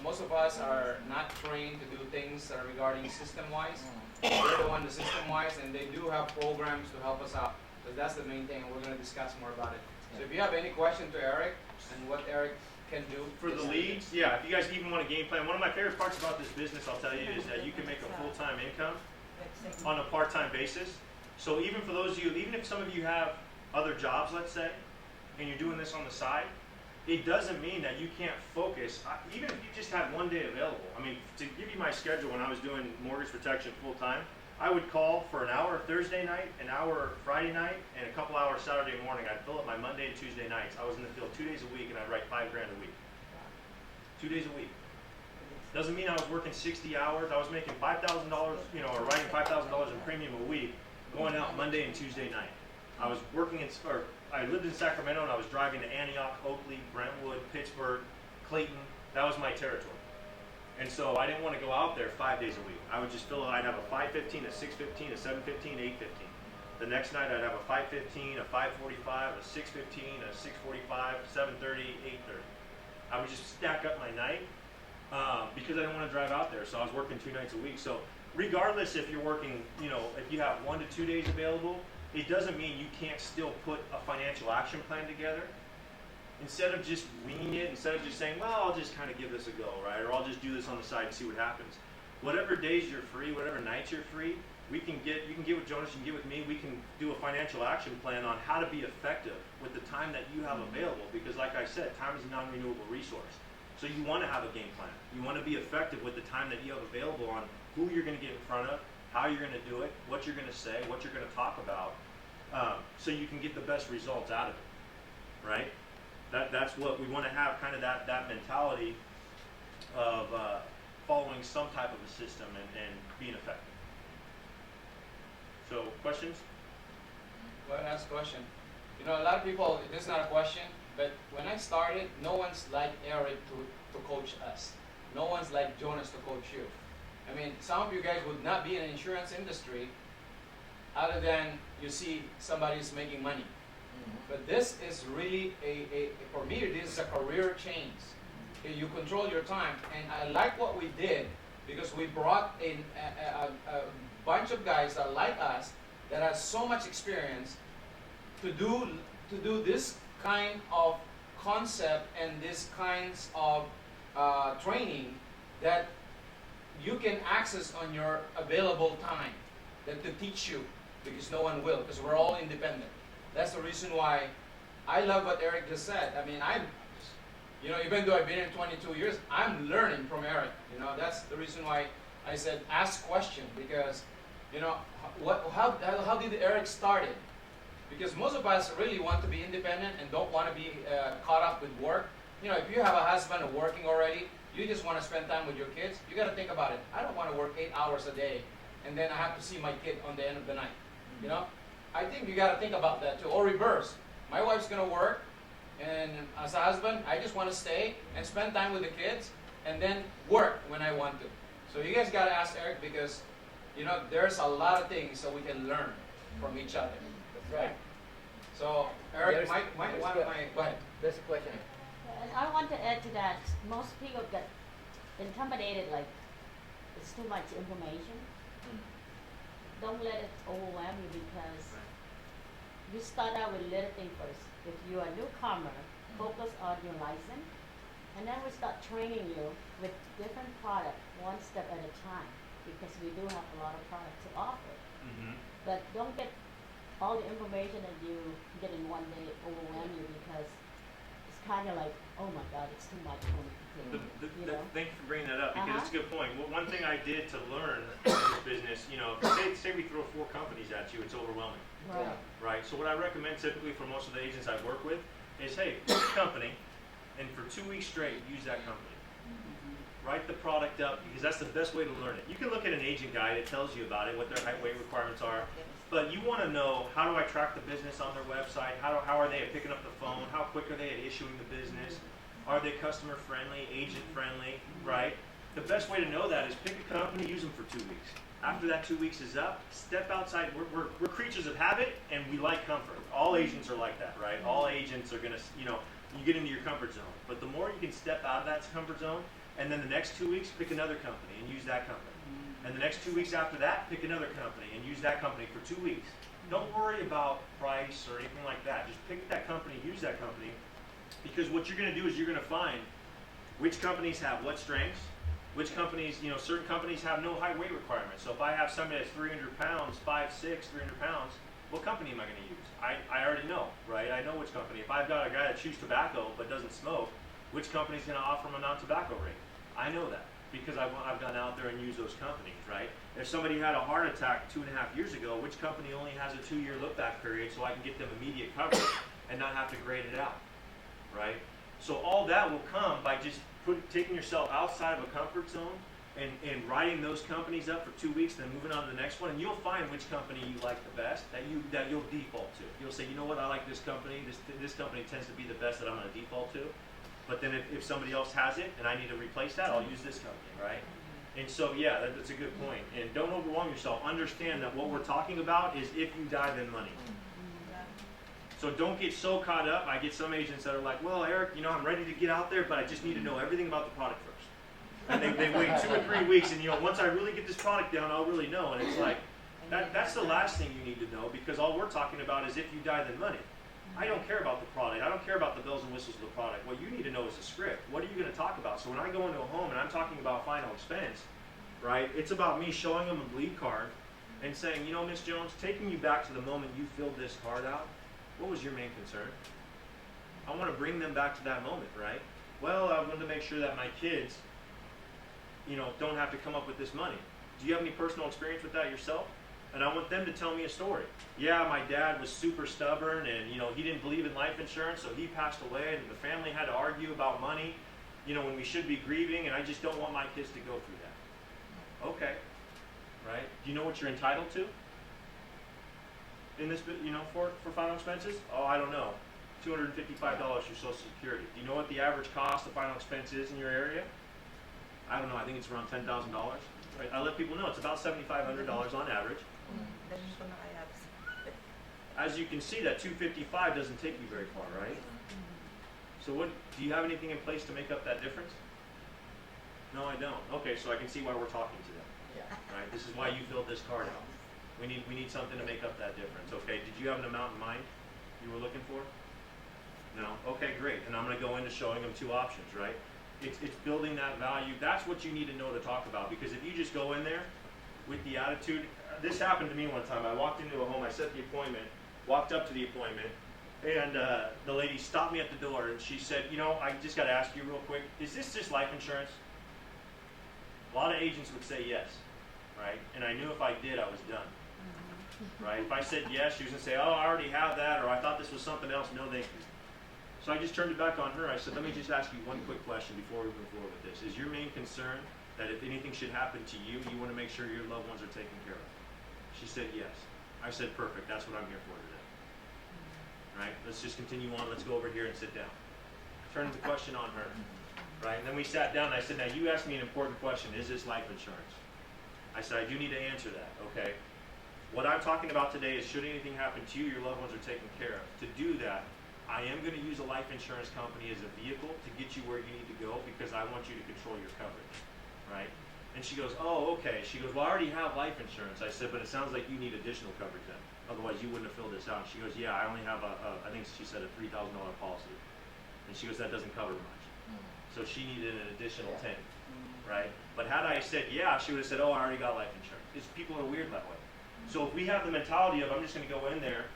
Most of us are not trained to do things that are regarding system-wise. We're the one the system-wise, and they do have programs to help us out. So that's the main thing, and we're going to discuss more about it. So if you have any question to ERIK and what ERIK can do For the leads, yeah, if you guys even want a game plan, one of my favorite parts about this business, I'll tell you, is that you can make a full-time income on a part-time basis. So even for those of you, even if some of you have other jobs, let's say, and you're doing this on the side, it doesn't mean that you can't focus. Even if you just had one day available. I mean, to give you my schedule when I was doing mortgage protection full time, I would call for an hour Thursday night, an hour Friday night, and a couple hours Saturday morning. I'd fill up my Monday and Tuesday nights. I was in the field 2 days a week, and I'd write $5 grand a week. 2 days a week. Doesn't mean I was working 60 hours. I was making $5,000, you know, or writing $5,000 in premium a week, going out Monday and Tuesday night. I was working in, or I lived in Sacramento, and I was driving to Antioch, Oakley, Brentwood, Pittsburgh, Clayton. That was my territory. And so I didn't want to go out there 5 days a week. I would just fill it. I'd have a 5:15, a 6:15, a 7:15, 8:15. The next night I'd have a 5:15, a 5:45, a 6:15, a 6:45, 7:30, 8:30. I would just stack up my night because I didn't want to drive out there. So I was working 2 nights a week. So regardless if you're working, you know, if you have 1 to 2 days available, it doesn't mean you can't still put a financial action plan together. Instead of just winging it, instead of just saying, well, I'll just kind of give this a go, right? Or I'll just do this on the side and see what happens. Whatever days you're free, whatever nights you're free, you can get with Jonas, you can get with me, we can do a financial action plan on how to be effective with the time that you have available. Because like I said, time is a non-renewable resource. So you want to have a game plan. You want to be effective with the time that you have available on who you're going to get in front of, how you're going to do it, what you're going to say, what you're going to talk about, so you can get the best results out of it, right? That's what we want to have, kind of that mentality of following some type of a system and being effective. So, questions? Well, that's a question. You know, a lot of people, this is not a question, but when I started, no one's like Eric to coach us. No one's like Jonas to coach you. I mean, some of you guys would not be in the insurance industry other than you see somebody's making money. But this is really for me, this is a career change. You control your time. And I like what we did because we brought in a bunch of guys that like us that has so much experience to do this kind of concept and this kinds of training that you can access on your available time that to teach you, because no one will, because we're all independent. That's the reason why I love what Eric just said. I mean, you know, even though I've been here 22 years, I'm learning from Eric. You know, that's the reason why I said ask questions, because, you know, how did Eric start it? Because most of us really want to be independent and don't want to be caught up with work. You know, if you have a husband working already, you just want to spend time with your kids, you got to think about it. I don't want to work 8 hours a day and then I have to see my kid on the end of the night. You know? I think you got to think about that too. Or reverse. My wife's going to work, and as a husband, I just want to stay and spend time with the kids and then work when I want to. So you guys got to ask Eric, because, you know, there's a lot of things that we can learn from each other. That's right. So, Eric, There's- go ahead. There's a question. And I want to add to that, most people get intimidated, like it's too much information. Don't let it overwhelm you, because you start out with little thing first. If you're a newcomer, focus on your license, and then we start training you with different product, one step at a time, because we do have a lot of product to offer. But don't get all the information that you get in one day overwhelm you, because it's kind of like, oh my God, it's too much for me to take, you know? Thank you for bringing that up, because it's a good point. Well, one thing I did to learn in this business, you know, say we throw 4 companies at you, it's overwhelming, Right. right? So what I recommend typically for most of the agents I work with is, hey, pick a company, and for 2 weeks straight, use that company. Write the product up, because that's the best way to learn it. You can look at an agent guide, it tells you about it, what their height, weight requirements are, but you want to know, how do I track the business on their website? How are they at picking up the phone? How quick are they at issuing the business? Are they customer friendly, agent friendly, right? The best way to know that is pick a company, use them for 2 weeks. After that 2 weeks is up, step outside. We're creatures of habit, and we like comfort. All agents are like that, right? All agents are gonna, you know, you get into your comfort zone. But the more you can step out of that comfort zone, and then the next 2 weeks, pick another company and use that company. And the next 2 weeks after that, pick another company and use that company for 2 weeks. Don't worry about price or anything like that. Just pick that company, use that company, because what you're going to do is you're going to find which companies have what strengths, which companies, you know, certain companies have no height weight requirements. So if I have somebody that's 300 pounds, 5'6", 300 pounds, What company am I going to use? I already know, right? I know which company. If I've got a guy that chews tobacco but doesn't smoke, which company's going to offer him a non-tobacco rate? I know that because I've gone out there and used those companies, right? If somebody had a heart attack 2.5 years ago, which company only has a 2-year look-back period so I can get them immediate coverage and not have to grade it out, right? So all that will come by just taking yourself outside of a comfort zone and writing those companies up for 2 weeks, then moving on to the next one, and you'll find which company you like the best that you'll default to. You'll say, you know what, I like this company. This company tends to be the best that I'm going to default to. But then if somebody else has it and I need to replace that, I'll use this company, right? And so yeah, that's a good point. And don't overwhelm yourself. Understand that what we're talking about is if you die, then money. So don't get so caught up. I get some agents that are like, well, Eric, you know, I'm ready to get out there, but I just need to know everything about the product first. And they wait 2 or 3 weeks, and you know, once I really get this product down, I'll really know. And it's like, that's the last thing you need to know, because all we're talking about is if you die, then money. I don't care about the product. I don't care about the bells and whistles of the product. What you need to know is the script. What are you going to talk about? So when I go into a home and I'm talking about final expense, right, it's about me showing them a bleed card and saying, you know, Miss Jones, taking you back to the moment you filled this card out, what was your main concern? I want to bring them back to that moment, right? Well, I wanted to make sure that my kids, you know, don't have to come up with this money. Do you have any personal experience with that yourself? And I want them to tell me a story. Yeah, my dad was super stubborn and, you know, he didn't believe in life insurance, so he passed away and the family had to argue about money, you know, when we should be grieving, and I just don't want my kids to go through that. Okay, right? Do you know what you're entitled to in this, you know, for final expenses? Oh, I don't know. $255 for Social Security. Do you know what the average cost of final expense is in your area? I don't know. I think it's around $10,000. Right? I let people know it's about $7,500 on average. As you can see, that $255 doesn't take you very far, right? So what, do you have anything in place to make up that difference? No, I don't. Okay, so I can see why we're talking to them. Right? This is why you filled this card out. We need something to make up that difference. Okay, did you have an amount in mind you were looking for? No? Okay, great. And I'm going to go into showing them 2 options, right? It's building that value. That's what you need to know to talk about, because if you just go in there with the attitude, this happened to me one time. I walked into a home, I set the appointment, walked up to the appointment, and the lady stopped me at the door and she said, you know, I just got to ask you real quick, is this just life insurance? A lot of agents would say yes, right? And I knew if I did, I was done. Right? If I said yes, she was going to say, oh, I already have that, or I thought this was something else. No, thank you. So I just turned it back on her. I said, let me just ask you one quick question before we move forward with this. Is your main concern that if anything should happen to you, you want to make sure your loved ones are taken care of? She said yes. I said, perfect. That's what I'm here for today. Right? Let's just continue on. Let's go over here and sit down. Turned the question on her. Right? And then we sat down and I said, now you asked me an important question. Is this life insurance? I said, I do need to answer that. Okay? What I'm talking about today is should anything happen to you, your loved ones are taken care of. To do that, I am going to use a life insurance company as a vehicle to get you where you need to go, because I want you to control your coverage, right? And she goes, oh, okay. She goes, well, I already have life insurance. I said, but it sounds like you need additional coverage then. Otherwise, you wouldn't have filled this out. She goes, yeah, I only have I think she said a $3,000 policy. And she goes, that doesn't cover much. So she needed an additional 10, right? But had I said, yeah, she would have said, oh, I already got life insurance. Because people are weird that way. So if we have the mentality of, I'm just going to go in there,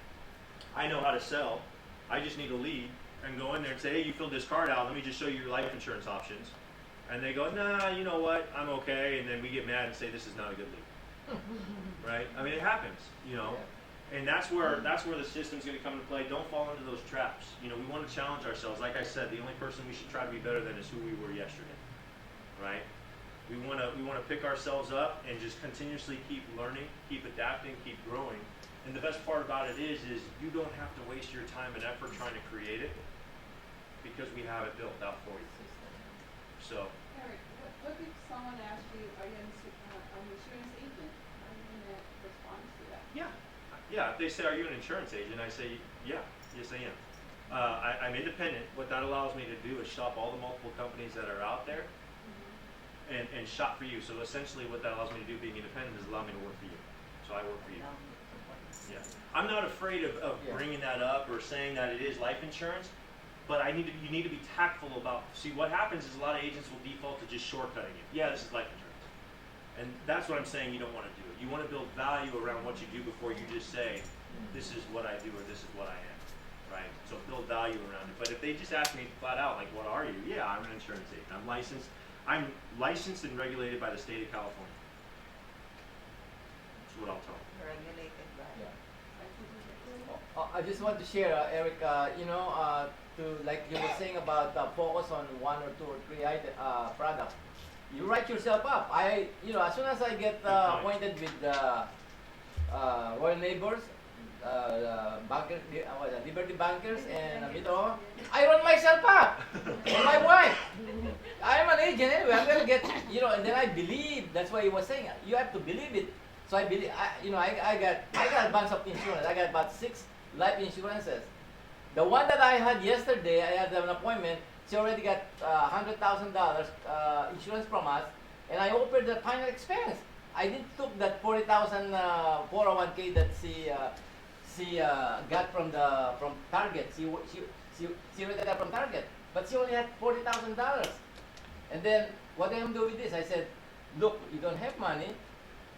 I know how to sell, I just need a lead, and go in there and say, hey, you filled this card out, let me just show you your life insurance options. And they go, nah, you know what, I'm okay, and then we get mad and say this is not a good lead. Right? I mean, it happens, you know. And that's where the system's going to come into play. Don't fall into those traps. You know, we want to challenge ourselves. Like I said, the only person we should try to be better than is who we were yesterday. Right? We want to pick ourselves up and just continuously keep learning, keep adapting, keep growing. And the best part about it is you don't have to waste your time and effort trying to create it, because we have it built out for you. So. Eric, what if someone asks you, are you an insurance agent? How are you going to respond to that? Yeah. If they say, are you an insurance agent? I say, yeah. Yes, I am. I'm independent. What that allows me to do is shop all the multiple companies that are out there and shop for you. So essentially what that allows me to do, being independent, is allow me to work for you. So I work for you. Yeah. I'm not afraid of bringing that up or saying that it is life insurance, but you need to be tactful about, see, what happens is a lot of agents will default to just shortcutting it. Yeah, this is life insurance. And that's what I'm saying you don't want to do. You want to build value around what you do before you just say, this is what I do or this is what I am, right? So build value around it. But if they just ask me flat out, like, what are you? Yeah, I'm an insurance agent. I'm licensed and regulated by the state of California. That's what I'll tell them. Regulated by. Yeah. I just want to share, Eric, to like you were saying about focus on 1 or 2 or 3 products. You write yourself up. As soon as I get appointed with Royal Neighbors, bankers, Liberty Bankers, and Mito, I run myself up. And my wife. I'm an agent anyway. I'm gonna get, and then I believe. That's why he was saying. You have to believe it. So I believe. I got a bunch of insurance. I got about 6 life insurances. The one that I had yesterday, I had an appointment. She already got $100,000 insurance from us, and I offered the final expense. I didn't took that 40,000 401k that she got from Target. She already got from Target, but she only had $40,000. And then what am I do with this? I said, look, you don't have money.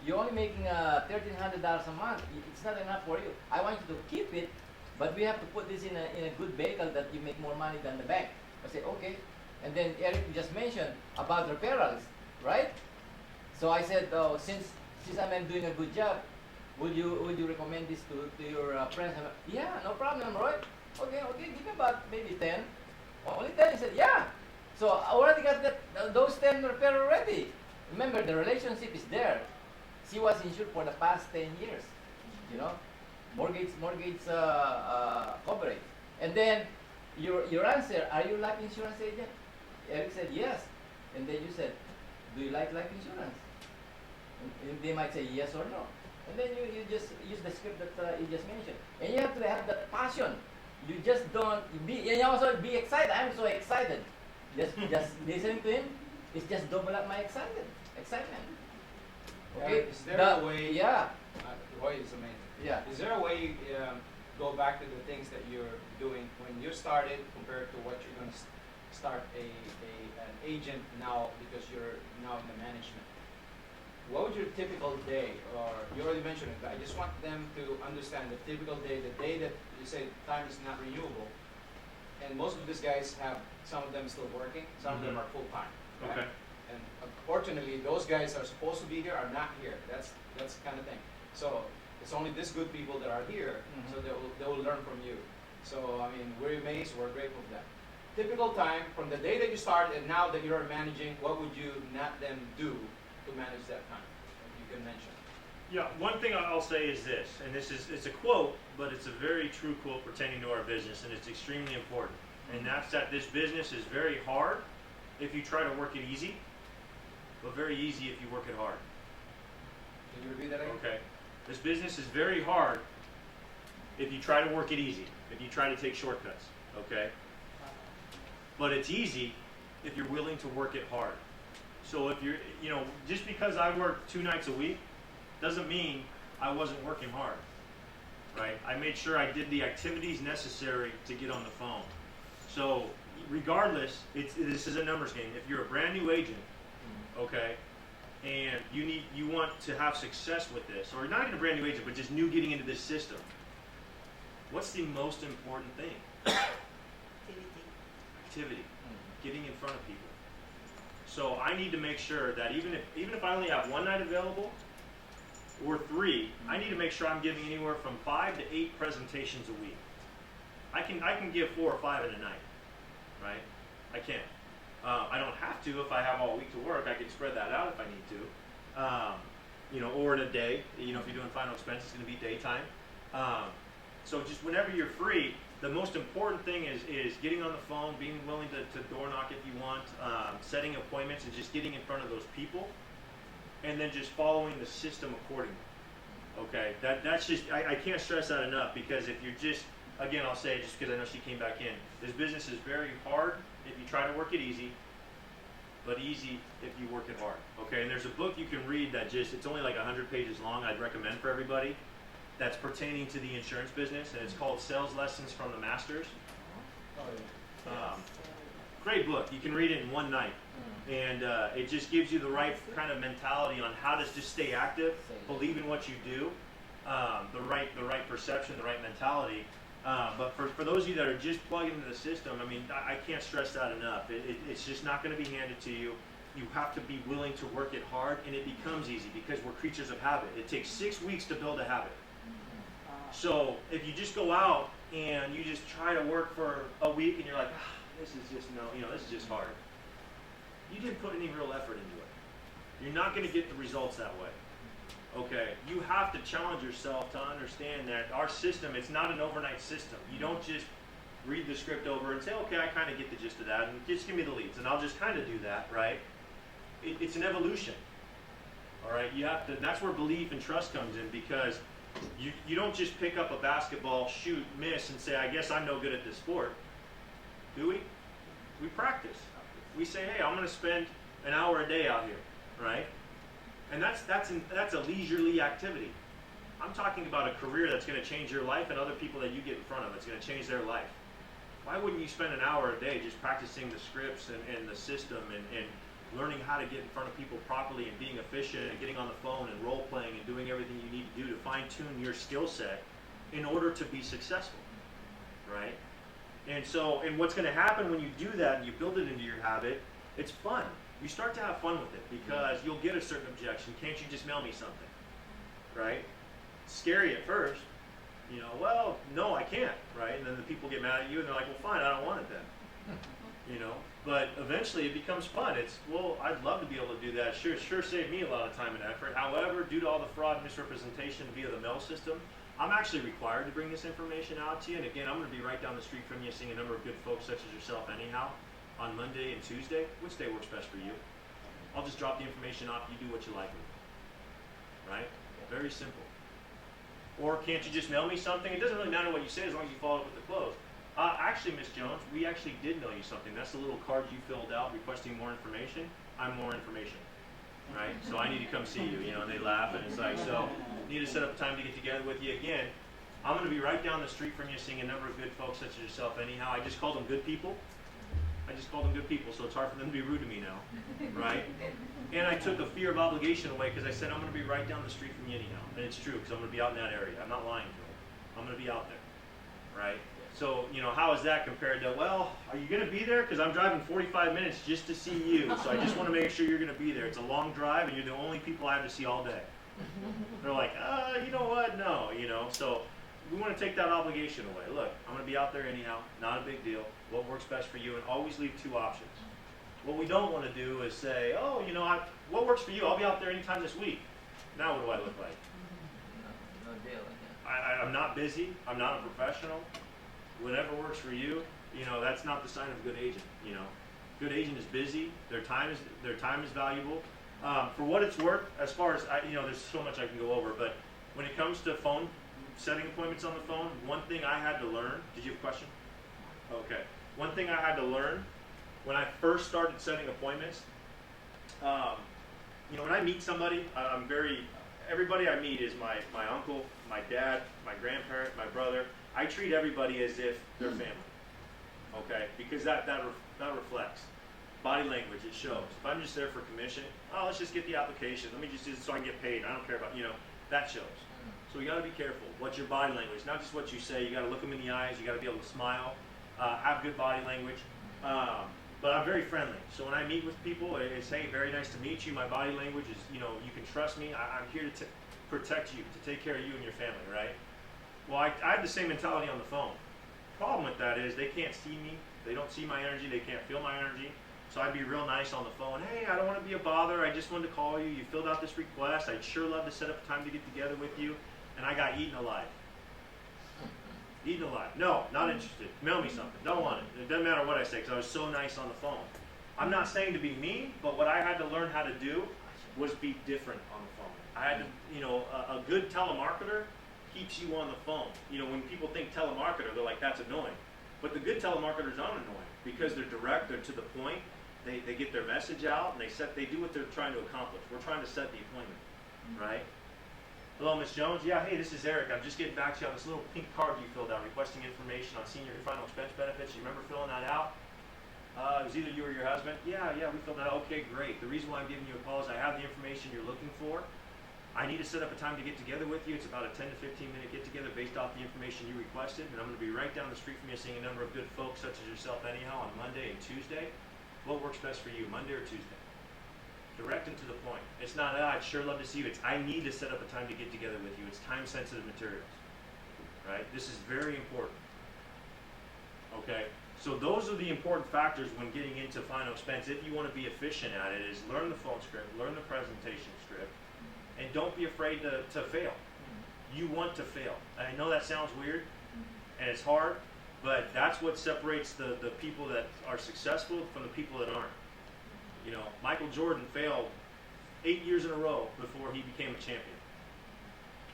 You're only making $1,300 a month. It's not enough for you. I want you to keep it, but we have to put this in a good vehicle that you make more money than the bank. I said, okay. And then Eric just mentioned about referrals, right? So I said, since I'm doing a good job, would you recommend this to your friends? Yeah, no problem, Roy. Okay, give me about maybe 10. Only 10? He said, yeah. So I already got those 10 referrals already. Remember, the relationship is there. She was insured for the past 10 years, mortgage coverage. And then your answer, are you life insurance agent? Eric said yes. And then you said, do you like life insurance? And they might say yes or no. And then you just use the script that you just mentioned. And you have to have that passion. You just don't and also be excited. I'm so excited. Just listening to him, it's just double up my excitement. Okay. Is there a way? Yeah. Roy is amazing. Yeah. Is there a way go back to the things that you're doing when you started compared to what you're going to start an agent now because you're now in the management? What would your typical day, or you already mentioned it, but I just want them to understand the typical day, the day that you say time is not renewable, and most of these guys some of them still working, some of them are full-time. Right? Okay. And unfortunately, those guys are supposed to be here are not here. That's the kind of thing. So it's only these good people that are here, so they will learn from you. So I mean, we're amazed, we're grateful for that. Typical time from the day that you started and now that you're managing, what would you not them do to manage that time? If you can mention. Yeah, one thing I'll say is this, and it's a quote, but it's a very true quote pertaining to our business, and it's extremely important. And that's that this business is very hard if you try to work it easy, but very easy if you work it hard. Can you repeat that again? Okay. This business is very hard if you try to work it easy, if you try to take shortcuts, okay? But it's easy if you're willing to work it hard. So if you're, just because I work 2 nights a week doesn't mean I wasn't working hard, right? I made sure I did the activities necessary to get on the phone. So regardless, this is a numbers game. If you're a brand new agent, okay, and you want to have success with this, or not even a brand new agent, but just new getting into this system, what's the most important thing? Activity. Getting in front of people. So I need to make sure that even if I only have 1 night available or 3, I need to make sure I'm giving anywhere from 5 to 8 presentations a week. I can give 4 or 5 in a night, right? I can. I don't have to if I have all week to work. I can spread that out if I need to, or in a day. If you're doing final expense, it's going to be daytime. So just whenever you're free, the most important thing is getting on the phone, being willing to door knock if you want, setting appointments, and just getting in front of those people, and then just following the system accordingly. Okay, that's just I can't stress that enough, because if you're just, again, I'll say it just because I know she came back in. This business is very hard if you try to work it easy, but easy if you work it hard. Okay, and there's a book you can read that it's only like 100 pages long. I'd recommend for everybody. That's pertaining to the insurance business, and it's called Sales Lessons from the Masters. Great book. You can read it in 1 night, and it just gives you the right kind of mentality on how to just stay active, believe in what you do, the right perception, the right mentality. But for those of you that are just plugging into the system, I mean, I can't stress that enough. It's just not going to be handed to you. You have to be willing to work it hard, and it becomes easy because we're creatures of habit. It takes 6 weeks to build a habit. So if you just go out and you just try to work for a week and you're like, this is just this is just hard. You didn't put any real effort into it. You're not going to get the results that way. Okay, you have to challenge yourself to understand that our system, it's not an overnight system. You don't just read the script over and say, okay, I kind of get the gist of that, and just give me the leads, and I'll just kind of do that, right? It's an evolution, all right? You have to. That's where belief and trust comes in, because you don't just pick up a basketball, shoot, miss, and say, I guess I'm no good at this sport. Do we? We practice. We say, hey, I'm going to spend an hour a day out here, right? And that's a leisurely activity. I'm talking about a career that's going to change your life, and other people that you get in front of, it's going to change their life. Why wouldn't you spend an hour a day just practicing the scripts and the system and learning how to get in front of people properly and being efficient and getting on the phone and role playing and doing everything you need to do to fine tune your skill set in order to be successful, right? And what's going to happen when you do that and you build it into your habit, it's fun. You start to have fun with it because you'll get a certain objection. Can't you just mail me something, right? It's scary at first, well, no, I can't, right? And then the people get mad at you and they're like, well, fine, I don't want it then. But eventually it becomes fun. Well, I'd love to be able to do that. Sure saved me a lot of time and effort. However, due to all the fraud and misrepresentation via the mail system, I'm actually required to bring this information out to you. And again, I'm going to be right down the street from you, seeing a number of good folks such as yourself anyhow on Monday and Tuesday. Which day works best for you? I'll just drop the information off. You do what you like with it. Right? Very simple. Or can't you just mail me something? It doesn't really matter what you say as long as you follow up with the close. Actually, Ms. Jones, we actually did mail you something. That's the little card you filled out requesting more information. I'm more information, right? So I need to come see you, and they laugh, and it's like, so need to set up a time to get together with you again. I'm going to be right down the street from you, seeing a number of good folks such as yourself anyhow. I just called them good people. So it's hard for them to be rude to me now, right? And I took the fear of obligation away because I said I'm going to be right down the street from you anyhow. And it's true, because I'm going to be out in that area. I'm not lying to them. I'm going to be out there, right? So, how is that compared to, well, are you going to be there? Because I'm driving 45 minutes just to see you. So I just want to make sure you're going to be there. It's a long drive, and you're the only people I have to see all day. They're like, you know what? No, So we want to take that obligation away. Look, I'm going to be out there anyhow. Not a big deal. What works best for you? And always leave two options. What we don't want to do is say, oh, what works for you? I'll be out there anytime this week. Now what do I look like? No deal. I'm not busy. I'm not a professional. Whatever works for you, that's not the sign of a good agent. Good agent is busy. Their time is valuable. For what it's worth, as far as there's so much I can go over. But when it comes to phone setting appointments on the phone, one thing I had to learn. Did you have a question? Okay. One thing I had to learn when I first started setting appointments. When I meet somebody, everybody I meet is my uncle, my dad, my grandparent, my brother. I treat everybody as if they're family, okay? Because that reflects. Body language, it shows. If I'm just there for commission, let's just get the application. Let me just do this so I can get paid. I don't care about, that shows. So you got to be careful. What's your body language? Not just what you say. You got to look them in the eyes. You got to be able to smile, have good body language. But I'm very friendly. So when I meet with people, it's, hey, very nice to meet you. My body language is, you can trust me. I'm here to protect you, to take care of you and your family, right? Well, I have the same mentality on the phone. Problem with that is they can't see me. They don't see my energy. They can't feel my energy. So I'd be real nice on the phone. Hey, I don't want to be a bother. I just wanted to call you. You filled out this request. I'd sure love to set up a time to get together with you. And I got eaten alive. Eaten alive. No, not interested. Mail me something. Don't want it. It doesn't matter what I say because I was so nice on the phone. I'm not saying to be mean, but what I had to learn how to do was be different on the phone. I had to, a good telemarketer keeps you on the phone. When people think telemarketer, they're like, that's annoying. But the good telemarketers aren't annoying because they're direct, they're to the point, they get their message out, and they do what they're trying to accomplish. We're trying to set the appointment, right? Hello, Ms. Jones. Yeah, hey, this is Eric. I'm just getting back to you on this little pink card you filled out requesting information on senior final expense benefits. You remember filling that out? It was either you or your husband. Yeah, we filled that out. Okay, great. The reason why I'm giving you a call is I have the information you're looking for. I need to set up a time to get together with you. It's about a 10 to 15 minute get together based off the information you requested, and I'm going to be right down the street from you, seeing a number of good folks such as yourself anyhow on Monday and Tuesday. What works best for you, Monday or Tuesday? Direct and to the point. It's not, I'd sure love to see you. It's, I need to set up a time to get together with you. It's time-sensitive materials, right? This is very important, okay? So those are the important factors when getting into final expense. If you want to be efficient at it, is learn the phone script, learn the presentation script, and don't be afraid to fail. You want to fail. I know that sounds weird, and it's hard, but that's what separates the people that are successful from the people that aren't. You know, Michael Jordan failed 8 years in a row before he became a champion,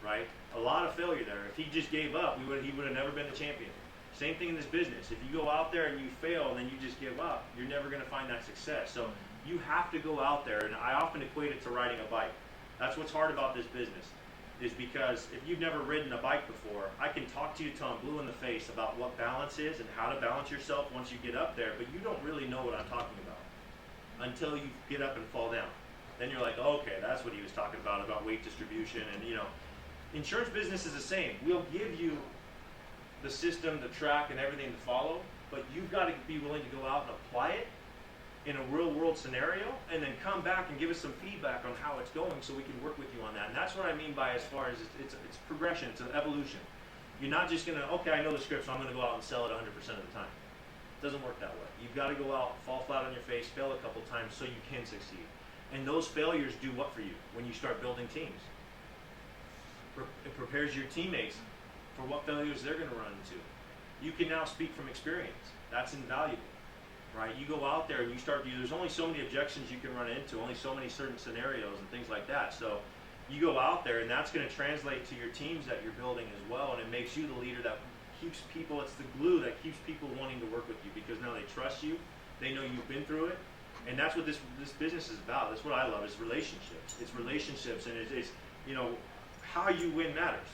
right? A lot of failure there. If he just gave up, he would have never been the champion. Same thing in this business. If you go out there and you fail and then you just give up, you're never going to find that success. So you have to go out there, and I often equate it to riding a bike. That's what's hard about this business, is because if you've never ridden a bike before, I can talk to you till I'm blue in the face about what balance is and how to balance yourself once you get up there, but you don't really know what I'm talking about until you get up and fall down. Then you're like, oh, okay, that's what he was talking about weight distribution. And, you know, insurance business is the same. We'll give you the system, the track, and everything to follow, but you've got to be willing to go out and apply it in a real world scenario, and then come back and give us some feedback on how it's going so we can work with you on that. And that's what I mean by, as far as it's progression, it's an evolution. You're not just going to, okay, I know the script, so I'm going to go out and sell it 100% of the time. It doesn't work that way. You've got to go out, fall flat on your face, fail a couple times so you can succeed. And those failures do what for you when you start building teams? It prepares your teammates for what failures they're going to run into. You can now speak from experience. That's invaluable, right? You go out there and you start, there's only so many objections you can run into, only so many certain scenarios and things like that. So you go out there, and that's going to translate to your teams that you're building as well, and it makes you the leader that keeps people, it's the glue that keeps people wanting to work with you, because now they trust you, they know you've been through it, and that's what this business is about. That's what I love, is relationships. It's relationships, and it's you know, how you win matters.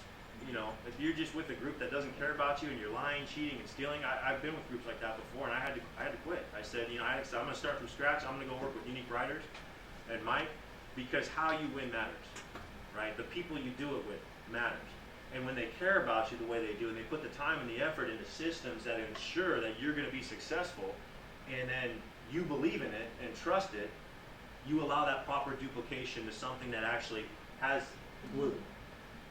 You know, if you're just with a group that doesn't care about you and you're lying, cheating, and stealing, I've been with groups like that before, and I had to quit. I said, you know, I'm going to start from scratch. I'm going to go work with Unique Writers and Mike, because how you win matters, right? The people you do it with matters. And when they care about you the way they do, and they put the time and the effort into systems that ensure that you're going to be successful, and then you believe in it and trust it, you allow that proper duplication to something that actually has glue,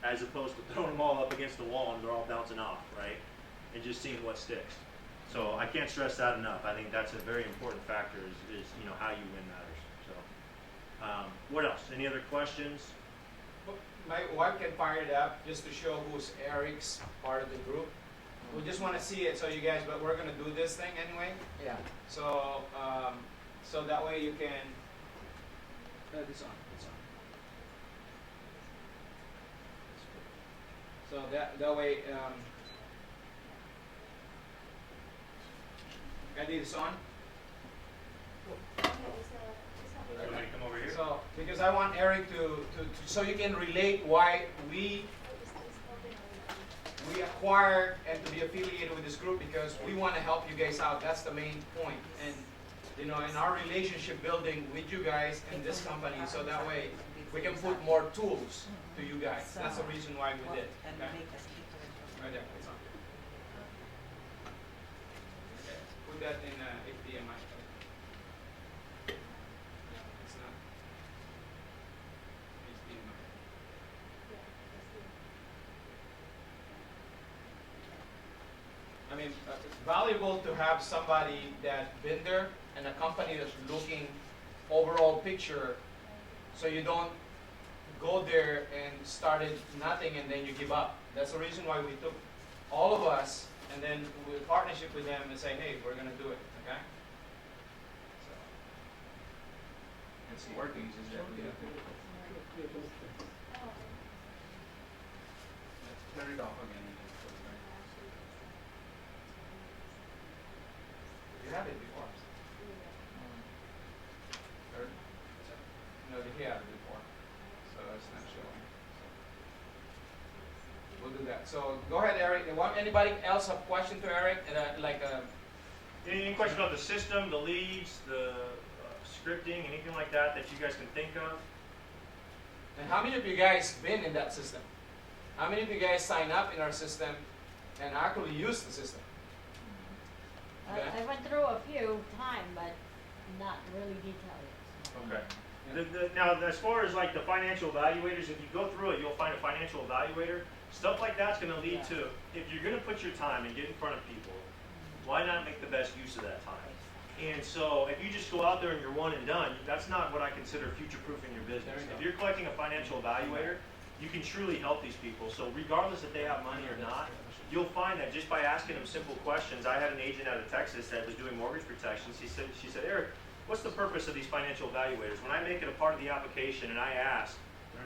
as opposed to throwing them all up against the wall and they're all bouncing off, right? And just seeing what sticks. So I can't stress that enough. I think that's a very important factor, is you know, how you win matters. So what else? Any other questions? My wife can fire it up just to show who's Erik's part of the group. We just want to see it, so you guys, but we're going to do this thing anyway. Yeah. So so that way you can, this on. So that way, I need this on. Everybody come over here. So, because I want Erik to so you can relate why we acquired and to be affiliated with this group, because we want to help you guys out. That's the main point. And you know, in our relationship building with you guys and this company, so that way we can put more tools to you guys. That's the reason why we did. Okay? Right there, it's on. Okay, put that in HDMI. It's not HDMI. I mean, it's valuable to have somebody that's been there and a company that's looking overall picture, so you don't go there and started nothing and then you give up. That's the reason why we took all of us and then we partnership with them and say, hey, we're going to do it, okay? So, it's working, it's just that we have to turn it off again. You had it before. Or, no, he had it before, so it's not showing. So we'll do that. So go ahead, Erik. Anybody else have question to Erik? Any questions about the system, the leads, the scripting, anything like that that you guys can think of? And how many of you guys been in that system? How many of you guys sign up in our system and actually use the system? Okay. I went through a few times, but not really detailed. Okay. Now, as far as like the financial evaluators, if you go through it, you'll find a financial evaluator. Stuff like that's going to lead to, if you're going to put your time and get in front of people, why not make the best use of that time? And so, if you just go out there and you're one and done, that's not what I consider future-proofing your business. If you're collecting a financial evaluator, you can truly help these people. So regardless if they have money or not, you'll find that just by asking them simple questions. I had an agent out of Texas that was doing mortgage protections. She said, Eric, what's the purpose of these financial evaluators? When I make it a part of the application and I ask,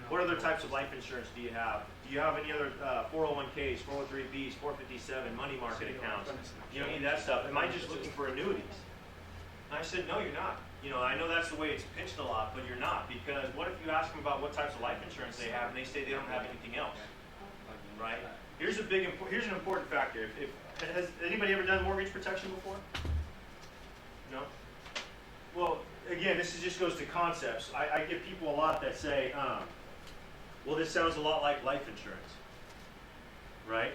what other types of life insurance do you have? Do you have any other 401ks, 403bs, 457, money market accounts? You don't need that stuff. Am I just looking for annuities? And I said, no, you're not. You know, I know that's the way it's pitched a lot, but you're not. Because what if you ask them about what types of life insurance they have and they say they don't have anything else? Right? Here's an important factor. Has anybody ever done mortgage protection before? No? Well, again, this just goes to concepts. I get people a lot that say, well, this sounds a lot like life insurance, right?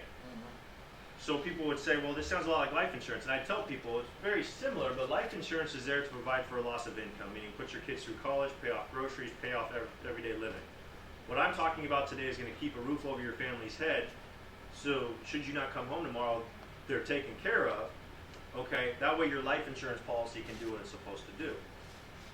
So people would say, well, this sounds a lot like life insurance. And I tell people it's very similar, but life insurance is there to provide for a loss of income, meaning put your kids through college, pay off groceries, pay off everyday living. What I'm talking about today is going to keep a roof over your family's head, so should you not come home tomorrow, they're taken care of, okay? That way your life insurance policy can do what it's supposed to do.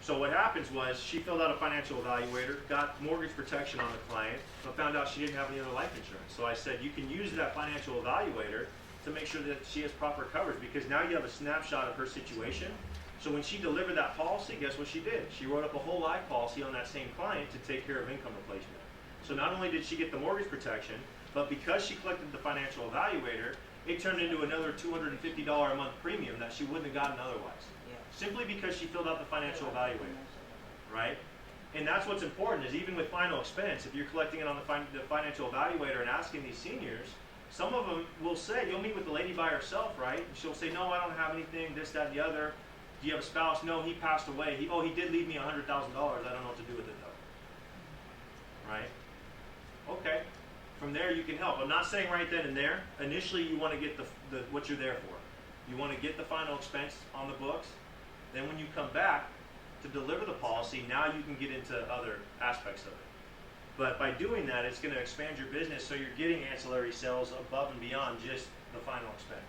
So what happens was she filled out a financial evaluator, got mortgage protection on the client, but found out she didn't have any other life insurance. So I said, you can use that financial evaluator to make sure that she has proper coverage, because now you have a snapshot of her situation. So when she delivered that policy, guess what she did? She wrote up a whole life policy on that same client to take care of income replacement. So not only did she get the mortgage protection, but because she collected the financial evaluator, it turned into another $250 a month premium that she wouldn't have gotten otherwise. Simply because she filled out the financial evaluator, right? And that's what's important, is even with final expense, if you're collecting it on the financial evaluator and asking these seniors, some of them will say, you'll meet with the lady by herself, right? And she'll say, no, I don't have anything, this, that, and the other. Do you have a spouse? No, he passed away. He did leave me $100,000. I don't know what to do with it, though. Right? Okay. From there, you can help. I'm not saying right then and there. Initially, you want to get the what you're there for. You want to get the final expense on the books. Then when you come back to deliver the policy, now you can get into other aspects of it. But by doing that, it's going to expand your business, so you're getting ancillary sales above and beyond just the final expense.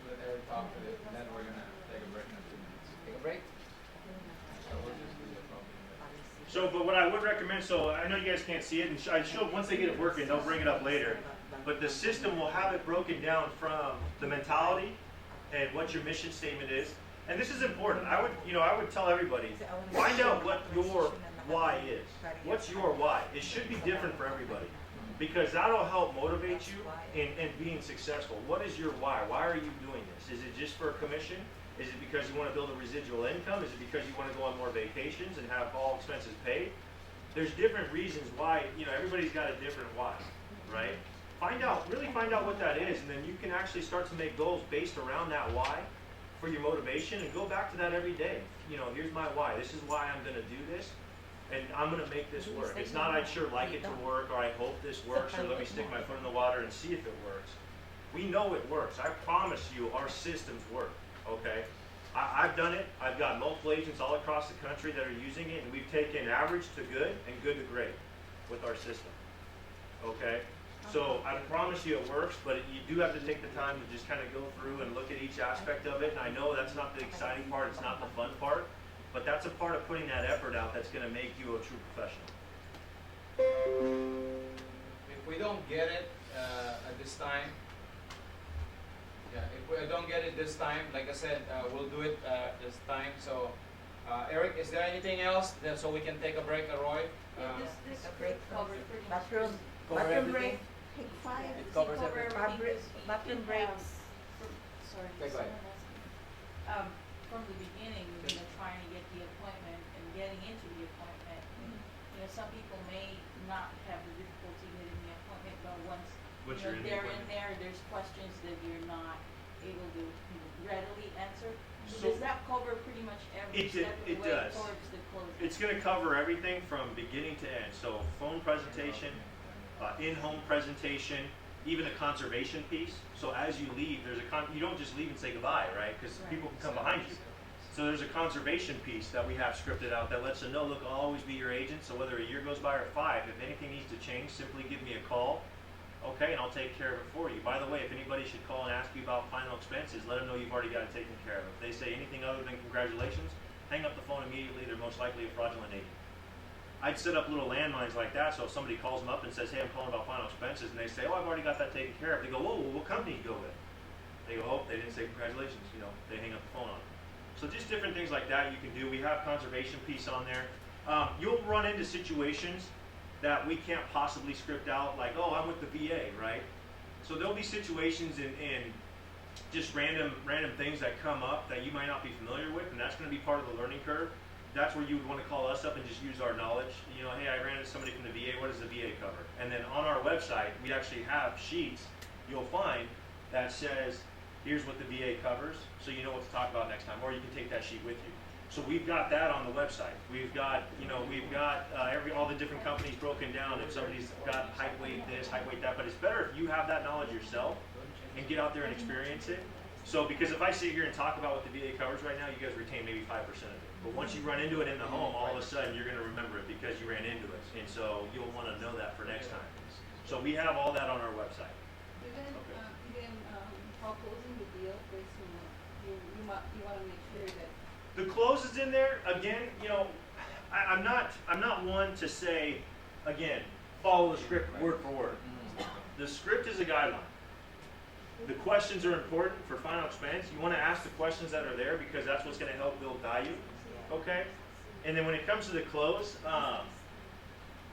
Let Eric talk to it, and then we're going to take a break in a few minutes. Take a break? So we'll just do that probably. So, but what I would recommend, so I know you guys can't see it, and I show once they get it working, they'll bring it up later. But the system will have it broken down from the mentality and what your mission statement is. And this is important. I would tell everybody, find out what your why is. What's your why? It should be different for everybody, because that'll help motivate you in being successful. What is your why? Why are you doing this? Is it just for a commission? Is it because you want to build a residual income? Is it because you want to go on more vacations and have all expenses paid? There's different reasons why. Everybody's got a different why, right? Really find out what that is, and then you can actually start to make goals based around that why for your motivation, and go back to that every day. Here's my why. This is why I'm going to do this, and I'm going to make this work. It's not I'd sure like it to work, or I hope this works, or let me stick my foot in the water and see if it works. We know it works. I promise you our systems work, okay? I've done it. I've got multiple agents all across the country that are using it, and we've taken average to good and good to great with our system, okay? So I promise you it works, but you do have to take the time to just kind of go through and look at each aspect of it. And I know that's not the exciting part, it's not the fun part, but that's a part of putting that effort out that's going to make you a true professional. If we don't get it at this time, if we don't get it this time, like I said, we'll do it this time. So, Eric, is there anything else so we can take a break, Roy? This covers pretty much. Bathroom break, take 5. It covers everything. Bathroom breaks. Sorry. Okay, go ahead. From the beginning, trying to get the appointment and getting into the appointment. Some people may not have the difficulty getting the appointment, but once Once you're in the they're in appointment. there, there's questions that you're It step of the it way does. towards the closing. It's going to cover everything from beginning to end. So phone presentation, in-home presentation, even a conservation piece. So as you leave, you don't just leave and say goodbye, right? Because people can come behind you. So there's a conservation piece that we have scripted out that lets them know, look, I'll always be your agent. So whether a year goes by or 5, if anything needs to change, simply give me a call. Okay, and I'll take care of it for you. By the way, if anybody should call and ask you about final expenses, let them know you've already got it taken care of. If they say anything other than congratulations, hang up the phone immediately. They're most likely a fraudulent agent. I'd set up little landmines like that, so if somebody calls them up and says, hey, I'm calling about final expenses, and they say, oh, I've already got that taken care of, they go, whoa, well, what company do you go with? They go, oh, they didn't say congratulations, they hang up the phone on them. So just different things like that you can do. We have conservation piece on there. You'll run into situations that we can't possibly script out, like, oh, I'm with the VA, right? So there'll be situations in just random things that come up that you might not be familiar with, and that's going to be part of the learning curve. That's where you would want to call us up and just use our knowledge. Hey, I ran into somebody from the VA, what does the VA cover? And then on our website, we actually have sheets you'll find that says, here's what the VA covers, so you know what to talk about next time, or you can take that sheet with you. So we've got that on the website. We've got, all the different companies broken down. If somebody's got height, weight this, height, weight that, but it's better if you have that knowledge yourself and get out there and experience it. So, because if I sit here and talk about what the VA covers right now, you guys retain maybe 5% of it. But once you run into it in the home, all of a sudden you're going to remember it because you ran into it, and so you'll want to know that for next time. So we have all that on our website. How closing the deal, you want to make sure that The close is in there. Again, I'm not one to say, again, follow the script word for word. The script is a guideline. The questions are important for final expense. You want to ask the questions that are there because that's what's going to help build value. Okay? And then when it comes to the close,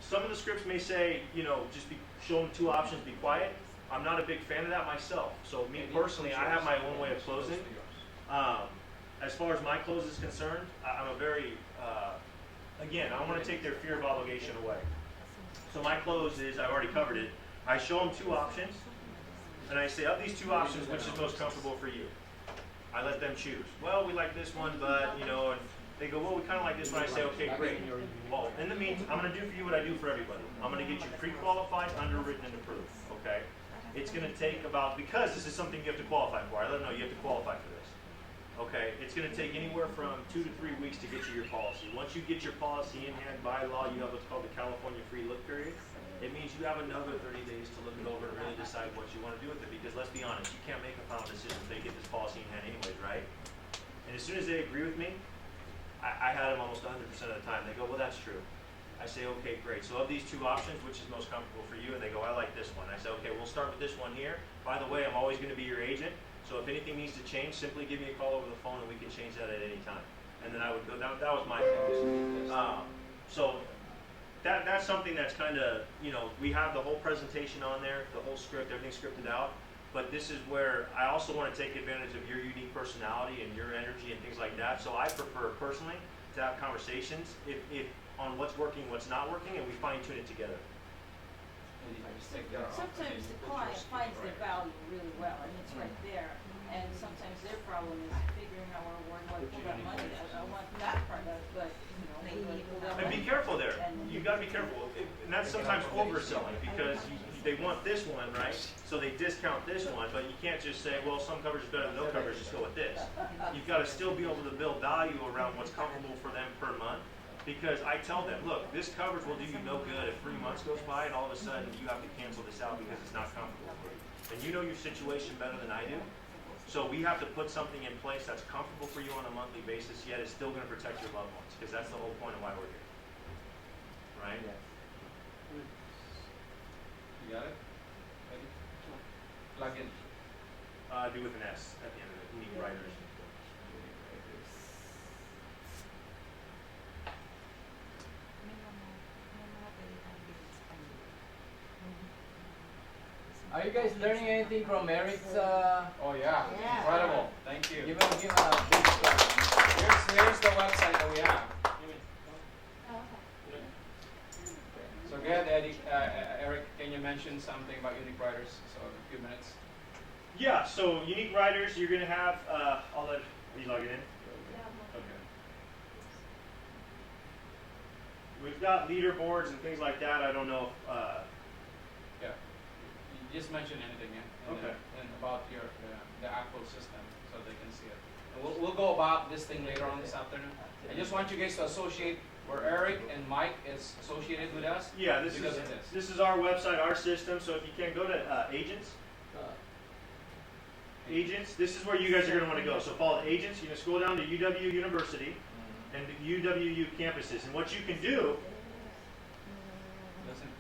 some of the scripts may say, just show them 2 options, be quiet. I'm not a big fan of that myself. So me personally, I have my own way of closing. As far as my close is concerned, I'm a very, again, I want to take their fear of obligation away. So my close is, I've already covered it. I show them 2 options, and I say, of these 2 options, which is most comfortable for you? I let them choose. Well, we like this one, but, and they go, well, we kind of like this one. I say, okay, great. Well, in the meantime, I'm going to do for you what I do for everybody. I'm going to get you pre-qualified, underwritten, and approved, okay? It's going to take about, because this is something you have to qualify for. I let them know you have to qualify for this. Okay, it's going to take anywhere from 2 to 3 weeks to get you your policy. Once you get your policy in hand by law, you have what's called the California free look period. It means you have another 30 days to look it over and really decide what you want to do with it, because let's be honest, you can't make a final decision until you get this policy in hand anyways, right? And as soon as they agree with me, I had them almost 100% of the time. They go, well, that's true. I say, okay, great. So of these 2 options, which is most comfortable for you? And they go, I like this one. I say, okay, we'll start with this one here. By the way, I'm always going to be your agent. So if anything needs to change, simply give me a call over the phone and we can change that at any time. And then I would go, that was my thing. So that's something that's kind of, we have the whole presentation on there, the whole script, everything's scripted out. But this is where I also want to take advantage of your unique personality and your energy and things like that. So I prefer personally to have conversations if on what's working, what's not working, and we fine tune it together. Sometimes the client finds the value really well, and it's right there. And sometimes their problem is figuring out where do I pull that money out. I want that part of it, but And be careful there. You got to be careful, and that's sometimes overselling because they want this one, right? So they discount this one, but you can't just say, well, some coverage is better than no coverage. Just go with this. You've got to still be able to build value around what's comfortable for them per month. Because I tell them, look, this coverage will do you no good if 3 months goes by and all of a sudden you have to cancel this out because it's not comfortable for you. And you know your situation better than I do. So we have to put something in place that's comfortable for you on a monthly basis, yet it's still going to protect your loved ones, because that's the whole point of why we're here. Right? You got it? Ready? Plug in. Do with an S at the end of it. Unique writers. Are you guys learning anything from Erik's? Oh yeah. Yeah. Incredible. Thank you. Give him a big clap. Here's the website that we have. So go ahead, Erik, can you mention something about unique writers? So a few minutes. Yeah, so unique writers, you're going to have, are you logging in? Okay. We've got leaderboards and things like that. I don't know if, Yeah. You just mention anything, yeah? Okay. And about your, the actual system, so they can see it. And we'll go about this thing later on this afternoon. I just want you guys to associate where Eric and Mike is associated with us. yeah, Because of this is our website, our system. So if you can go to agents, this is where you guys are going to want to go. So follow agents. You're going to scroll down to UW University and the UWU campuses. And what you can do, Listen to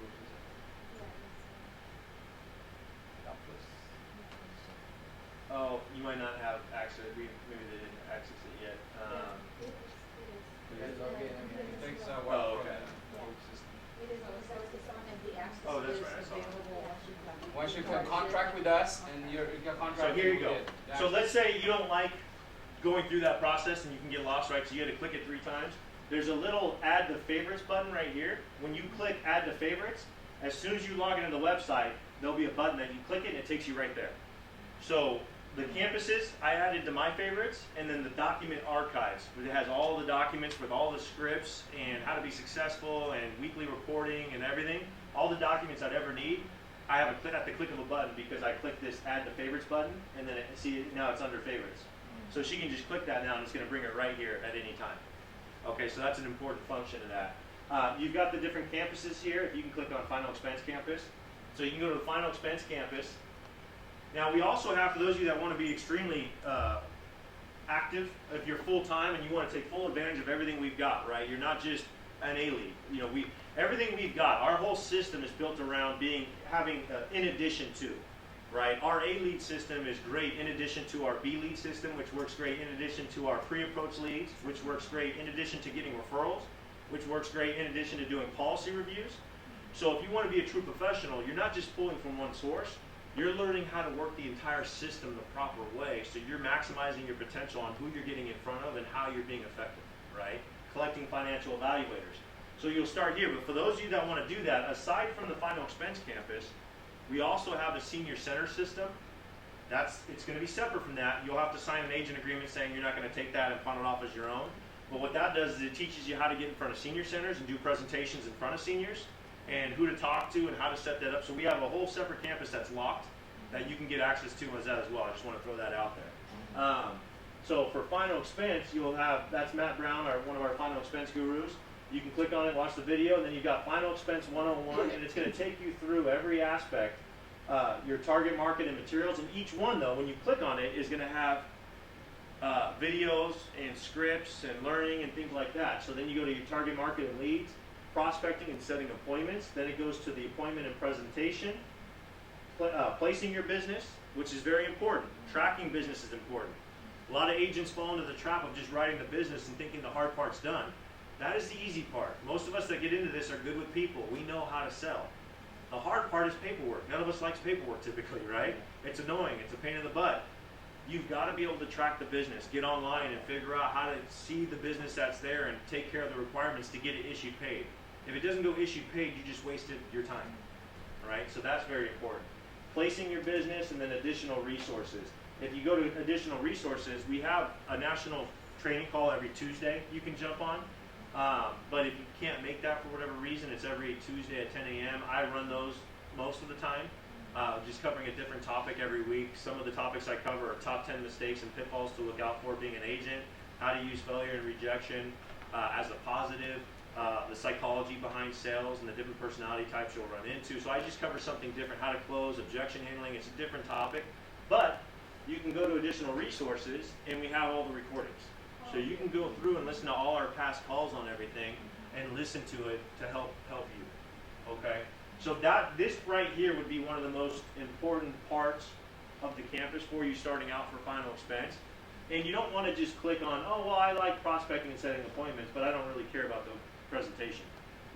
oh, you might not have access. Maybe they didn't access it yet. it takes a Oh, while for okay. the whole system. It is on, so it's on the access Oh, that's is right, I saw that. available once you come. Once you can contract with us and you can contract So here you with go. it, yeah. So let's say you don't like going through that process and you can get lost, right? So you had to click it 3 times. There's a little add to favorites button right here. When you click add to favorites, as soon as you log into the website, there'll be a button that you click it and it takes you right there. So the campuses I added to my favorites, and then the document archives, which has all the documents with all the scripts and how to be successful and weekly reporting and everything. All the documents I'd ever need, I have at the click of a button because I clicked this add to favorites button, and then now it's under favorites. So she can just click that now and it's going to bring it right here at any time. Okay, so that's an important function of that. You've got the different campuses here. If you can click on Final Expense Campus. So you can go to the Final Expense Campus. Now we also have, for those of you that want to be extremely active, if you're full-time and you want to take full advantage of everything we've got, right? You're not just an A-Lead. You know, everything we've got, our whole system is built around having in addition to, right? Our A-Lead system is great in addition to our B-Lead system, which works great in addition to our pre-approach leads, which works great in addition to getting referrals, which works great in addition to doing policy reviews. So if you want to be a true professional, you're not just pulling from one source. You're learning how to work the entire system the proper way, so you're maximizing your potential on who you're getting in front of and how you're being effective, right? Collecting financial evaluators. So you'll start here, but for those of you that want to do that, aside from the Final Expense Campus, we also have a senior center system. It's going to be separate from that. You'll have to sign an agent agreement saying you're not going to take that and pawn it off as your own. But what that does is it teaches you how to get in front of senior centers and do presentations in front of seniors, and who to talk to and how to set that up. So we have a whole separate campus that's locked that you can get access to as that as well. I just want to throw that out there. So for Final Expense, you'll have, that's Matt Brown, one of our Final Expense gurus. You can click on it, watch the video, and then you've got Final Expense 101, and it's going to take you through every aspect, your target market and materials. And each one, though, when you click on it, is going to have videos and scripts and learning and things like that. So then you go to your target market and leads, prospecting and setting appointments. Then it goes to the appointment and presentation, placing your business, which is very important. Tracking business is important. A lot of agents fall into the trap of just writing the business and thinking the hard part's done. That is the easy part. Most of us that get into this are good with people. We know how to sell. The hard part is paperwork. None of us likes paperwork typically, right? It's annoying. It's a pain in the butt. You've got to be able to track the business, get online and figure out how to see the business that's there and take care of the requirements to get it issued paid. If it doesn't go issued paid, you just wasted your time, right? So that's very important. Placing your business and then additional resources. If you go to additional resources, we have a national training call every Tuesday you can jump on. But if you can't make that for whatever reason, it's every Tuesday at 10 a.m. I run those most of the time, just covering a different topic every week. Some of the topics I cover are top 10 mistakes and pitfalls to look out for being an agent, how to use failure and rejection as a positive, the psychology behind sales and the different personality types you'll run into. So I just cover something different, how to close, objection handling. It's a different topic. But you can go to additional resources, and we have all the recordings. So you can go through and listen to all our past calls on everything and listen to it to help you, okay? So this right here would be one of the most important parts of the campus for you starting out for Final Expense. And you don't want to just click on, oh, well, I like prospecting and setting appointments, but I don't really care about the presentation.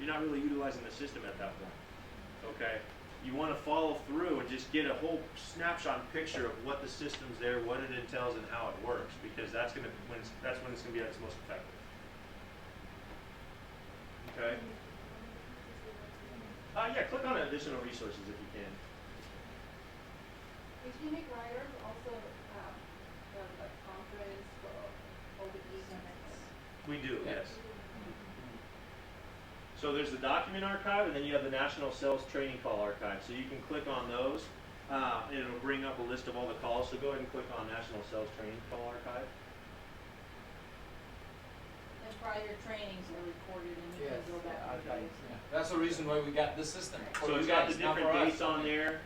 You're not really utilizing the system at that point, okay? You want to follow through and just get a whole snapshot picture of what the system's there, what it entails, and how it works, because that's when it's going to be at its most effective. Okay. Yeah, click on additional resources if you can. Is Unique Writers also the conference for all the events? We do, yes. So there's the document archive, and then you have the National Sales Training Call Archive. So you can click on those, and it'll bring up a list of all the calls. So go ahead and click on National Sales Training Call Archive. And prior trainings are recorded and you Yes, can go back and archives. review. Yeah. That's the reason why we got this system. For So you it's got the guys, not different for us. dates on there,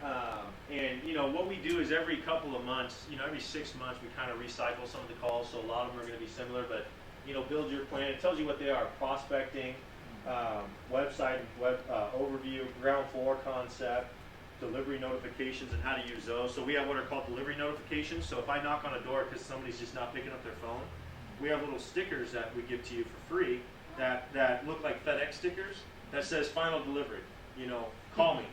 and you know what we do is every couple of months, you know, every 6 months we kind of recycle some of the calls. So a lot of them are going to be similar, but you know, build your plan. It tells you what they are: prospecting, website, web overview, ground floor concept, delivery notifications, and how to use those. So we have what are called delivery notifications. So if I knock on a door because somebody's just not picking up their phone, we have little stickers that we give to you for free that look like FedEx stickers that says final delivery. You know, call me.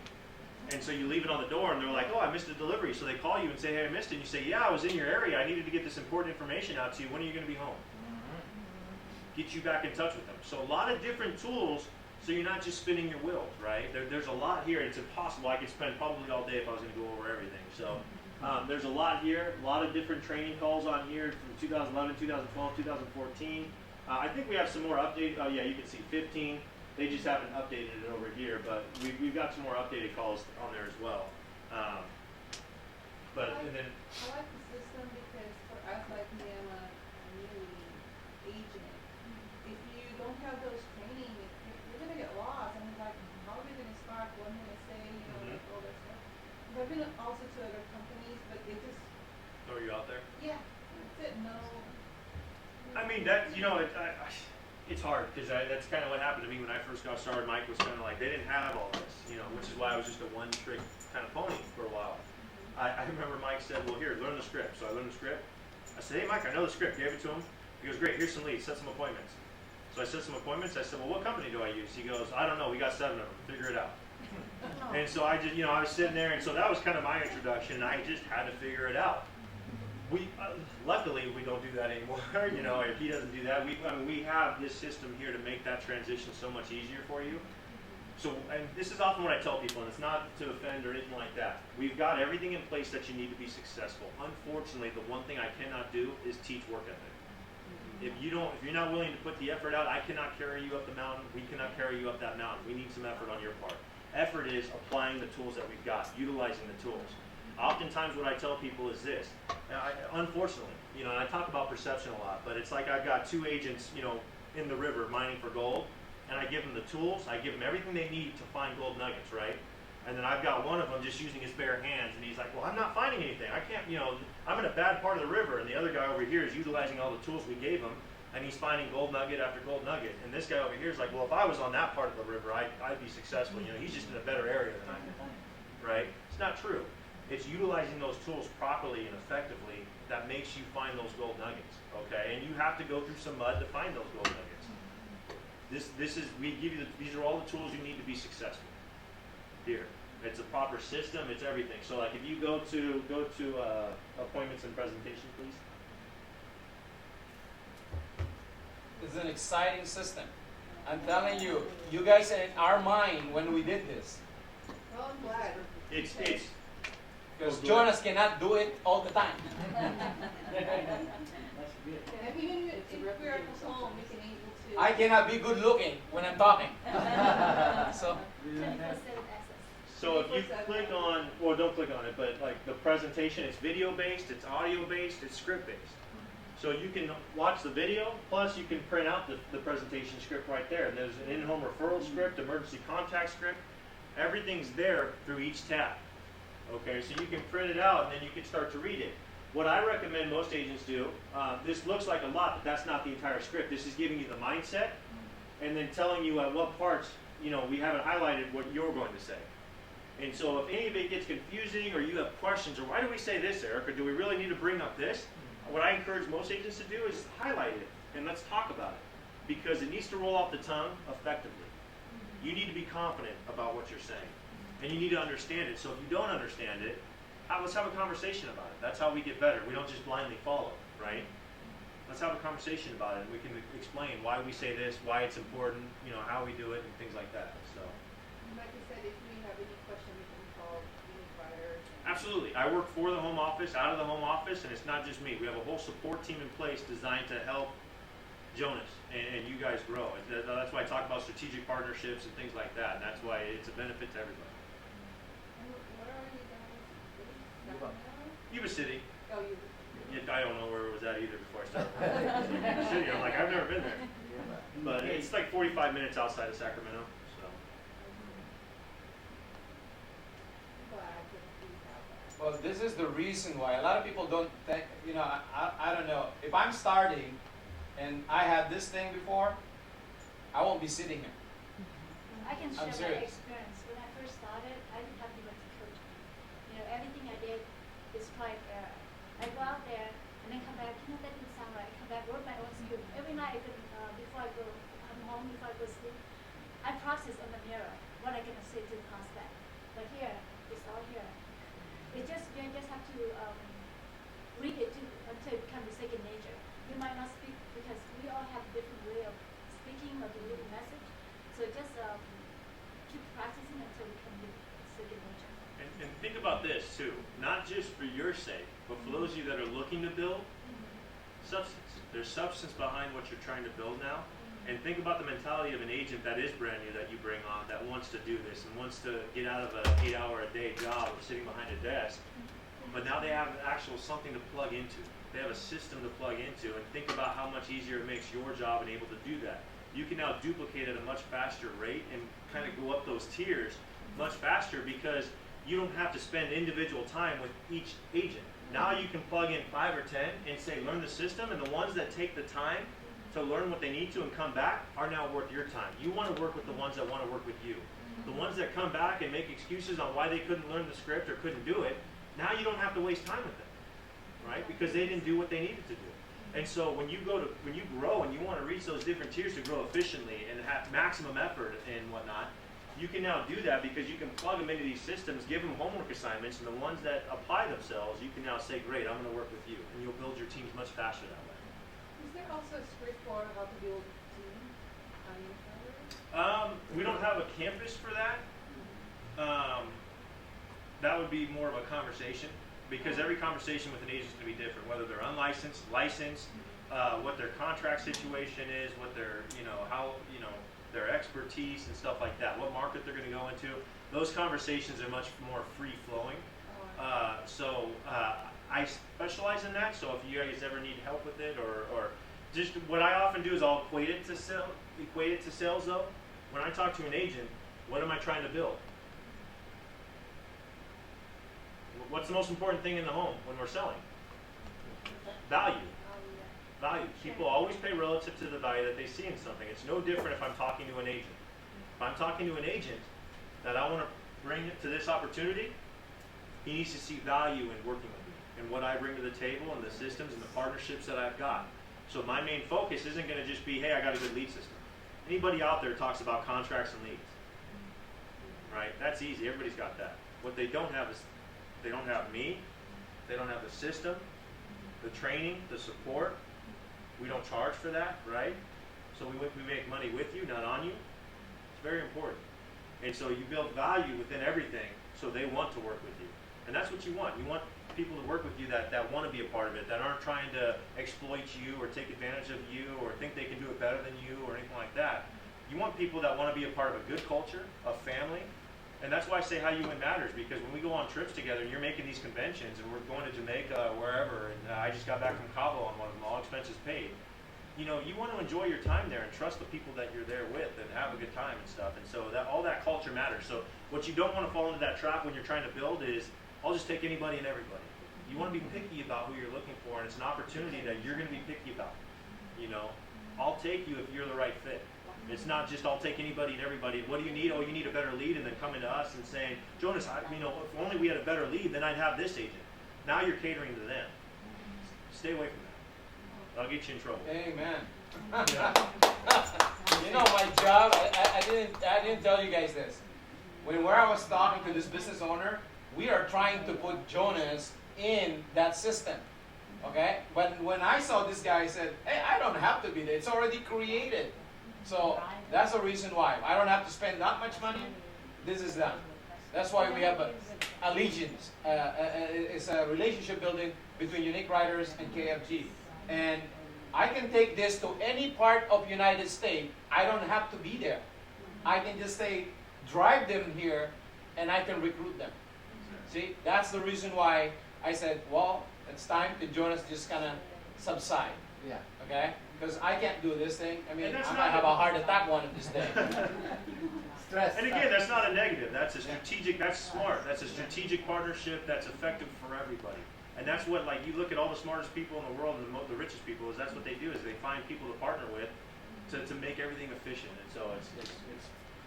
And so you leave it on the door, and they're like, oh, I missed a delivery. So they call you and say, hey, I missed it. And you say, yeah, I was in your area. I needed to get this important information out to you. When are you going to be home? Get you back in touch with them. So a lot of different tools, so you're not just spinning your wheels, right? There's a lot here. It's impossible. I could spend probably all day if I was going to go over everything. So there's a lot here, a lot of different training calls on here from 2011, 2012, 2014. I think we have some more updated. Oh, yeah, you can see 15. They just haven't updated it over here, but we've got some more updated calls on there as well. And then I like the system because for us, like me, I'm a new agent. If you don't have those training, you're gonna get lost. And it's like, how are we gonna start? What am I gonna say? You know, like all that stuff. I've been also to other companies, but they just, throw you out there. yeah, that's it. No. I mean, that, you know, it's hard because that's kind of what happened to me when I first got started. Mike was kind of like, they didn't have all this, you know, which is why I was just a one-trick kind of pony for a while. I remember Mike said, well, here, learn the script. So I learned the script. I said, hey, Mike, I know the script. Gave it to him. He goes, great, here's some leads. Set some appointments. So I set some appointments. I said, well, what company do I use? He goes, I don't know. We got 7 of them. Figure it out. And so I just, you know, I was sitting there, and so that was kind of my introduction, and I just had to figure it out. We luckily we don't do that anymore. You know, if he doesn't do that, we have this system here to make that transition so much easier for you. So, and this is often what I tell people, and it's not to offend or anything like that. We've got everything in place that you need to be successful. Unfortunately, the one thing I cannot do is teach work ethic. If you're not willing to put the effort out, I cannot carry you up the mountain. We cannot carry you up that mountain. We need some effort on your part. Effort is applying the tools that we've got, utilizing the tools. Oftentimes what I tell people is this, unfortunately, you know, and I talk about perception a lot, but it's like I've got 2 agents, you know, in the river mining for gold, and I give them the tools, I give them everything they need to find gold nuggets, right? And then I've got one of them just using his bare hands, and he's like, well, I'm not finding anything. I can't, you know, I'm in a bad part of the river, and the other guy over here is utilizing all the tools we gave him, and he's finding gold nugget after gold nugget. And this guy over here is like, well, if I was on that part of the river, I'd be successful. You know, he's just in a better area than I am, right? It's not true. It's utilizing those tools properly and effectively that makes you find those gold nuggets, okay? And you have to go through some mud to find those gold nuggets. We give you, these are all the tools you need to be successful. Here, it's a proper system, it's everything. So like if you go to appointments and presentation, please. It's an exciting system. I'm telling you, you guys are in our mind when we did this. Well, I'm glad. It's Because Jonas cannot do it all the time. And even if we're at home, we can able to. I cannot be good looking when I'm talking. So, So if you click on, well, don't click on it, but like the presentation, it's video based, it's audio based, it's script based. So you can watch the video, plus you can print out the presentation script right there. And there's an in-home referral script, emergency contact script. Everything's there through each tab. Okay, so you can print it out and then you can start to read it. What I recommend most agents do, this looks like a lot, but that's not the entire script. This is giving you the mindset and then telling you at what parts, you know, we haven't highlighted what you're going to say. And so if any of it gets confusing or you have questions, or why do we say this, Eric, or do we really need to bring up this? What I encourage most agents to do is highlight it and let's talk about it because it needs to roll off the tongue effectively. You need to be confident about what you're saying and you need to understand it. So if you don't understand it, let's have a conversation about it. That's how we get better. We don't just blindly follow, right? Let's have a conversation about it and we can explain why we say this, why it's important, you know, how we do it and things like that. So. Like I said, if we have any question, we can call the provider. Absolutely. I work for the home office, out of the home office, and it's not just me. We have a whole support team in place designed to help Jonas, and you guys grow. That's why I talk about strategic partnerships and things like that, and that's why it's a benefit to everybody. Where are you guys? Yuba. Yuba City. Oh, you. Yeah, I don't know where it was at either before I started. Yuba City. I'm like, I've never been there. But it's like 45 minutes outside of Sacramento. So. Well, this is the reason why a lot of people don't think, you know, I don't know. If I'm starting and I had this thing before, I won't be sitting here. I can I'm share my serious. experience. When I first started, I didn't have anyone to coach me. You know, everything I did is trial and error. I go out there and then come back, you know, that didn't sound right. I come back, work my own skill. Every night, before I go, come home, before I go to sleep, I process on the mirror what I'm going to say to the prospect. But here, it's all here. You just have to read it until it becomes second nature. You might not speak because we all have a different way of speaking or delivering message. So just keep practicing until it becomes second nature. And think about this too, not just for your sake, but for those of you that are looking to build, substance. There's substance behind what you're trying to build now. And think about the mentality of an agent that is brand new that you bring on, that wants to do this and wants to get out of an 8-hour-a-day job of sitting behind a desk. But now they have actual something to plug into. They have a system to plug into, and think about how much easier it makes your job and able to do that. You can now duplicate at a much faster rate and kind of go up those tiers much faster because you don't have to spend individual time with each agent. Now you can plug in 5 or 10 and say, learn the system, and the ones that take the time to learn what they need to and come back are now worth your time. You want to work with the ones that want to work with you. The ones that come back and make excuses on why they couldn't learn the script or couldn't do it, now you don't have to waste time with them, right? Because they didn't do what they needed to do. And so when you grow and you want to reach those different tiers to grow efficiently and have maximum effort and whatnot, you can now do that because you can plug them into these systems, give them homework assignments, and the ones that apply themselves, you can now say, great, I'm going to work with you. And you'll build your teams much faster that way. Is there also a script for how to build team on your We don't have a campus for that. That would be more of a conversation because every conversation with an agent is going to be different, whether they're unlicensed, licensed, what their contract situation is, what their, their expertise and stuff like that, what market they're going to go into. Those conversations are much more free flowing. So I specialize in that. So if you guys ever need help with it, or just what I often do is I'll equate it to sales though. When I talk to an agent, what am I trying to build? What's the most important thing in the home when we're selling? Value. Value. People always pay relative to the value that they see in something. It's no different if I'm talking to an agent. If I'm talking to an agent that I want to bring to this opportunity, he needs to see value in working with me and what I bring to the table and the systems and the partnerships that I've got. So my main focus isn't going to just be, hey, I got a good lead system. Anybody out there talks about contracts and leads, right? That's easy. Everybody's got that. What they don't have is they don't have me. They don't have the system, the training, the support. We don't charge for that, right? So we make money with you, not on you. It's very important. And so you build value within everything so they want to work with you. And that's what you want. You want people to work with you that want to be a part of it, that aren't trying to exploit you or take advantage of you or think they can do it better than you or anything like that. You want people that want to be a part of a good culture, a family. And that's why I say how you win matters, because when we go on trips together and you're making these conventions and we're going to Jamaica or wherever, and I just got back from Cabo on one of them, all expenses paid. You want to enjoy your time there and trust the people that you're there with and have a good time and stuff. And so all that culture matters. So what you don't want to fall into that trap when you're trying to build is, I'll just take anybody and everybody. You want to be picky about who you're looking for, and it's an opportunity that you're going to be picky about. I'll take you if you're the right fit. It's not just I'll take anybody and everybody. What do you need? Oh, you need a better lead, and then coming to us and saying, Jonas, if only we had a better lead, then I'd have this agent. Now you're catering to them. Stay away from that. That'll get you in trouble. Amen. My job, I didn't tell you guys this. Where I was talking to this business owner, we are trying to put Jonas in that system. Okay? But when I saw this guy, I said, hey, I don't have to be there. It's already created. So that's the reason why. I don't have to spend that much money. This is done. That's why we have allegiance. It's a relationship building between Unique Writers and KFG. And I can take this to any part of United States. I don't have to be there. I can just say, drive them here, and I can recruit them. See, that's the reason why I said, well, it's time to Jonas just kind of subside. Yeah. Okay? Because I can't do this thing. I mean, And I that's might not- have a heart attack one of these days. Stress. And again, that's not a negative. That's a strategic, that's smart. That's a strategic partnership that's effective for everybody. And that's what, like, you look at all the smartest people in the world and the richest people, is that's what they do, is they find people to partner with to make everything efficient. And so it's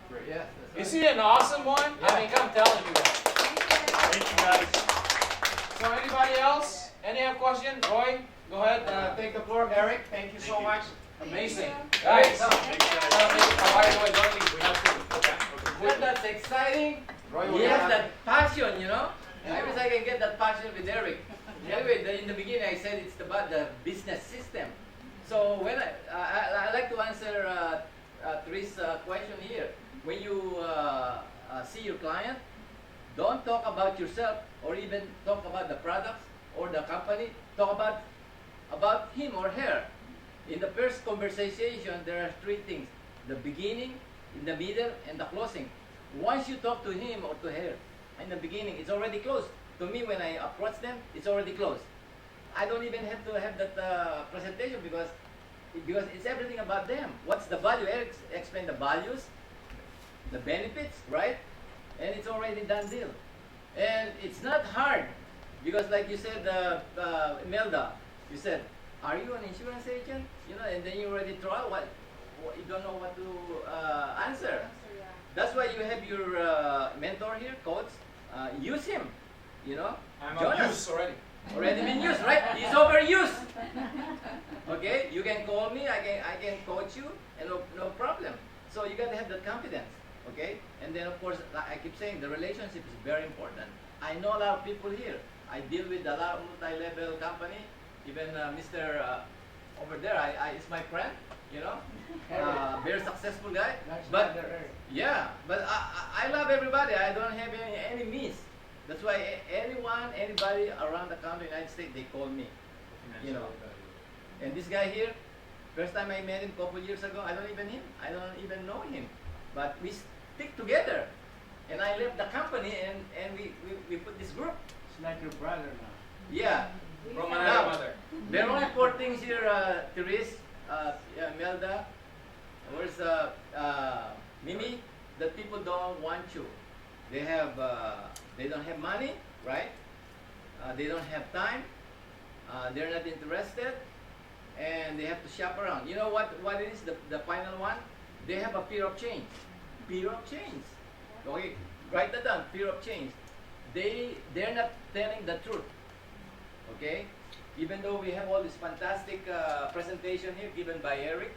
great. Yes, that's Is he an awesome one? I mean, I'm telling you guys. Thank you, guys. So anybody else? Any have question? Roy, go ahead, take the floor. Eric, thank you so much. Amazing. Guys, by the way, don't leave. We have to. Well, that's exciting. Roy, He has that passion, you know. I wish I can get that passion with Eric. Anyway, in the beginning I said it's about the business system. So when I like to answer Trish' question here. When you see your client, don't talk about yourself or even talk about the products or the company. Talk about him or her. In the first conversation, there are three things: the beginning, in the middle, and the closing. Once you talk to him or to her, in the beginning, it's already closed. To me, when I approach them, it's already closed. I don't even have to have that presentation because it's everything about them. What's the value? Eric explained the values, the benefits, right? And it's already done deal. And it's not hard because, like you said, Imelda, you said, "Are you an insurance agent?" You know, and then you already throw out you don't know what to answer. That's why you have your mentor here, coach. Use him, you know. I'm Jonas. abused already. Already been used, right? He's overused. Okay, you can call me. I can coach you, and no problem. So you gotta have that confidence, okay? And then of course, like I keep saying, the relationship is very important. I know a lot of people here. I deal with a lot of multi-level company. Even Mr. Over there, is my friend, you know. Very successful guy. But yeah, but I love everybody. I don't have any enemies. That's why anybody around the country, United States, they call me. You know. And this guy here, first time I met him a couple years ago, I don't even know him. But we stick together. And I left the company and we put this group. It's like your brother now. Yeah. From Now, another mother. there are only four things here, Therese, Melda, where's Mimi, that people don't want you. They don't have money, right? They don't have time. They're not interested, and they have to shop around. You know what it is, the final one? They have a fear of change. Fear of change. Okay, write that down, fear of change. They're not telling the truth. Okay? Even though we have all this fantastic presentation here given by Eric,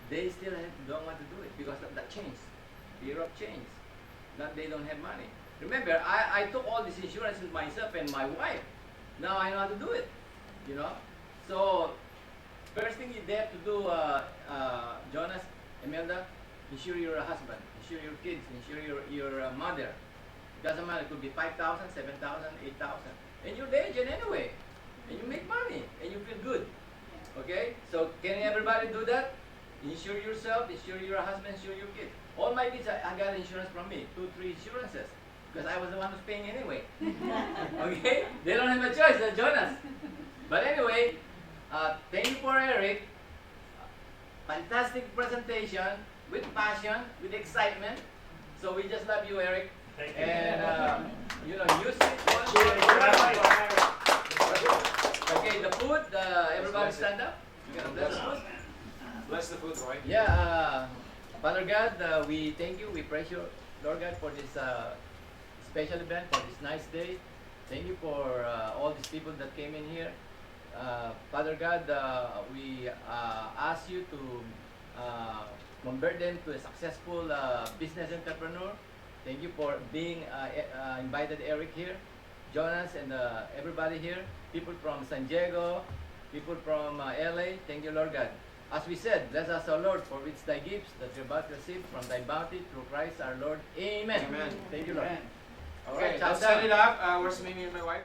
they still don't want to do it because of that change. Fear of change. Not they don't have money. Remember, I took all this insurance with myself and my wife. Now I know how to do it. You know? So, first thing they have to do, Jonas, Imelda, insure your husband, insure your kids, insure your mother. It doesn't matter, it could be 5,000, 7,000, 8,000. And you're the agent anyway. And you make money. And you feel good. Okay? So can everybody do that? Insure yourself, insure your husband, insure your kids. All my kids, I got insurance from me. 2, 3 insurances. Because I was the one who's paying anyway. Okay? They don't have a choice, they're Jonas. But anyway, thank you for Eric. Fantastic presentation, with passion, with excitement. So we just love you, Eric. Thank you. And use it. Okay, the food. Everybody stand up. You're gonna bless the food. Bless the food, Roy. Yeah, Father God, we thank you. We praise you, Lord God, for this special event, for this nice day. Thank you for all these people that came in here. Father God, we ask you to convert them to a successful business entrepreneur. Thank you for being invited Eric here, Jonas, and everybody here. People from San Diego, people from LA. Thank you, Lord God. As we said, bless us, O Lord, for which thy gifts that you're about to receive from thy bounty through Christ our Lord. Amen. Amen. Thank you, Lord. All right, So, let's set it up. Where's Mimi and my wife?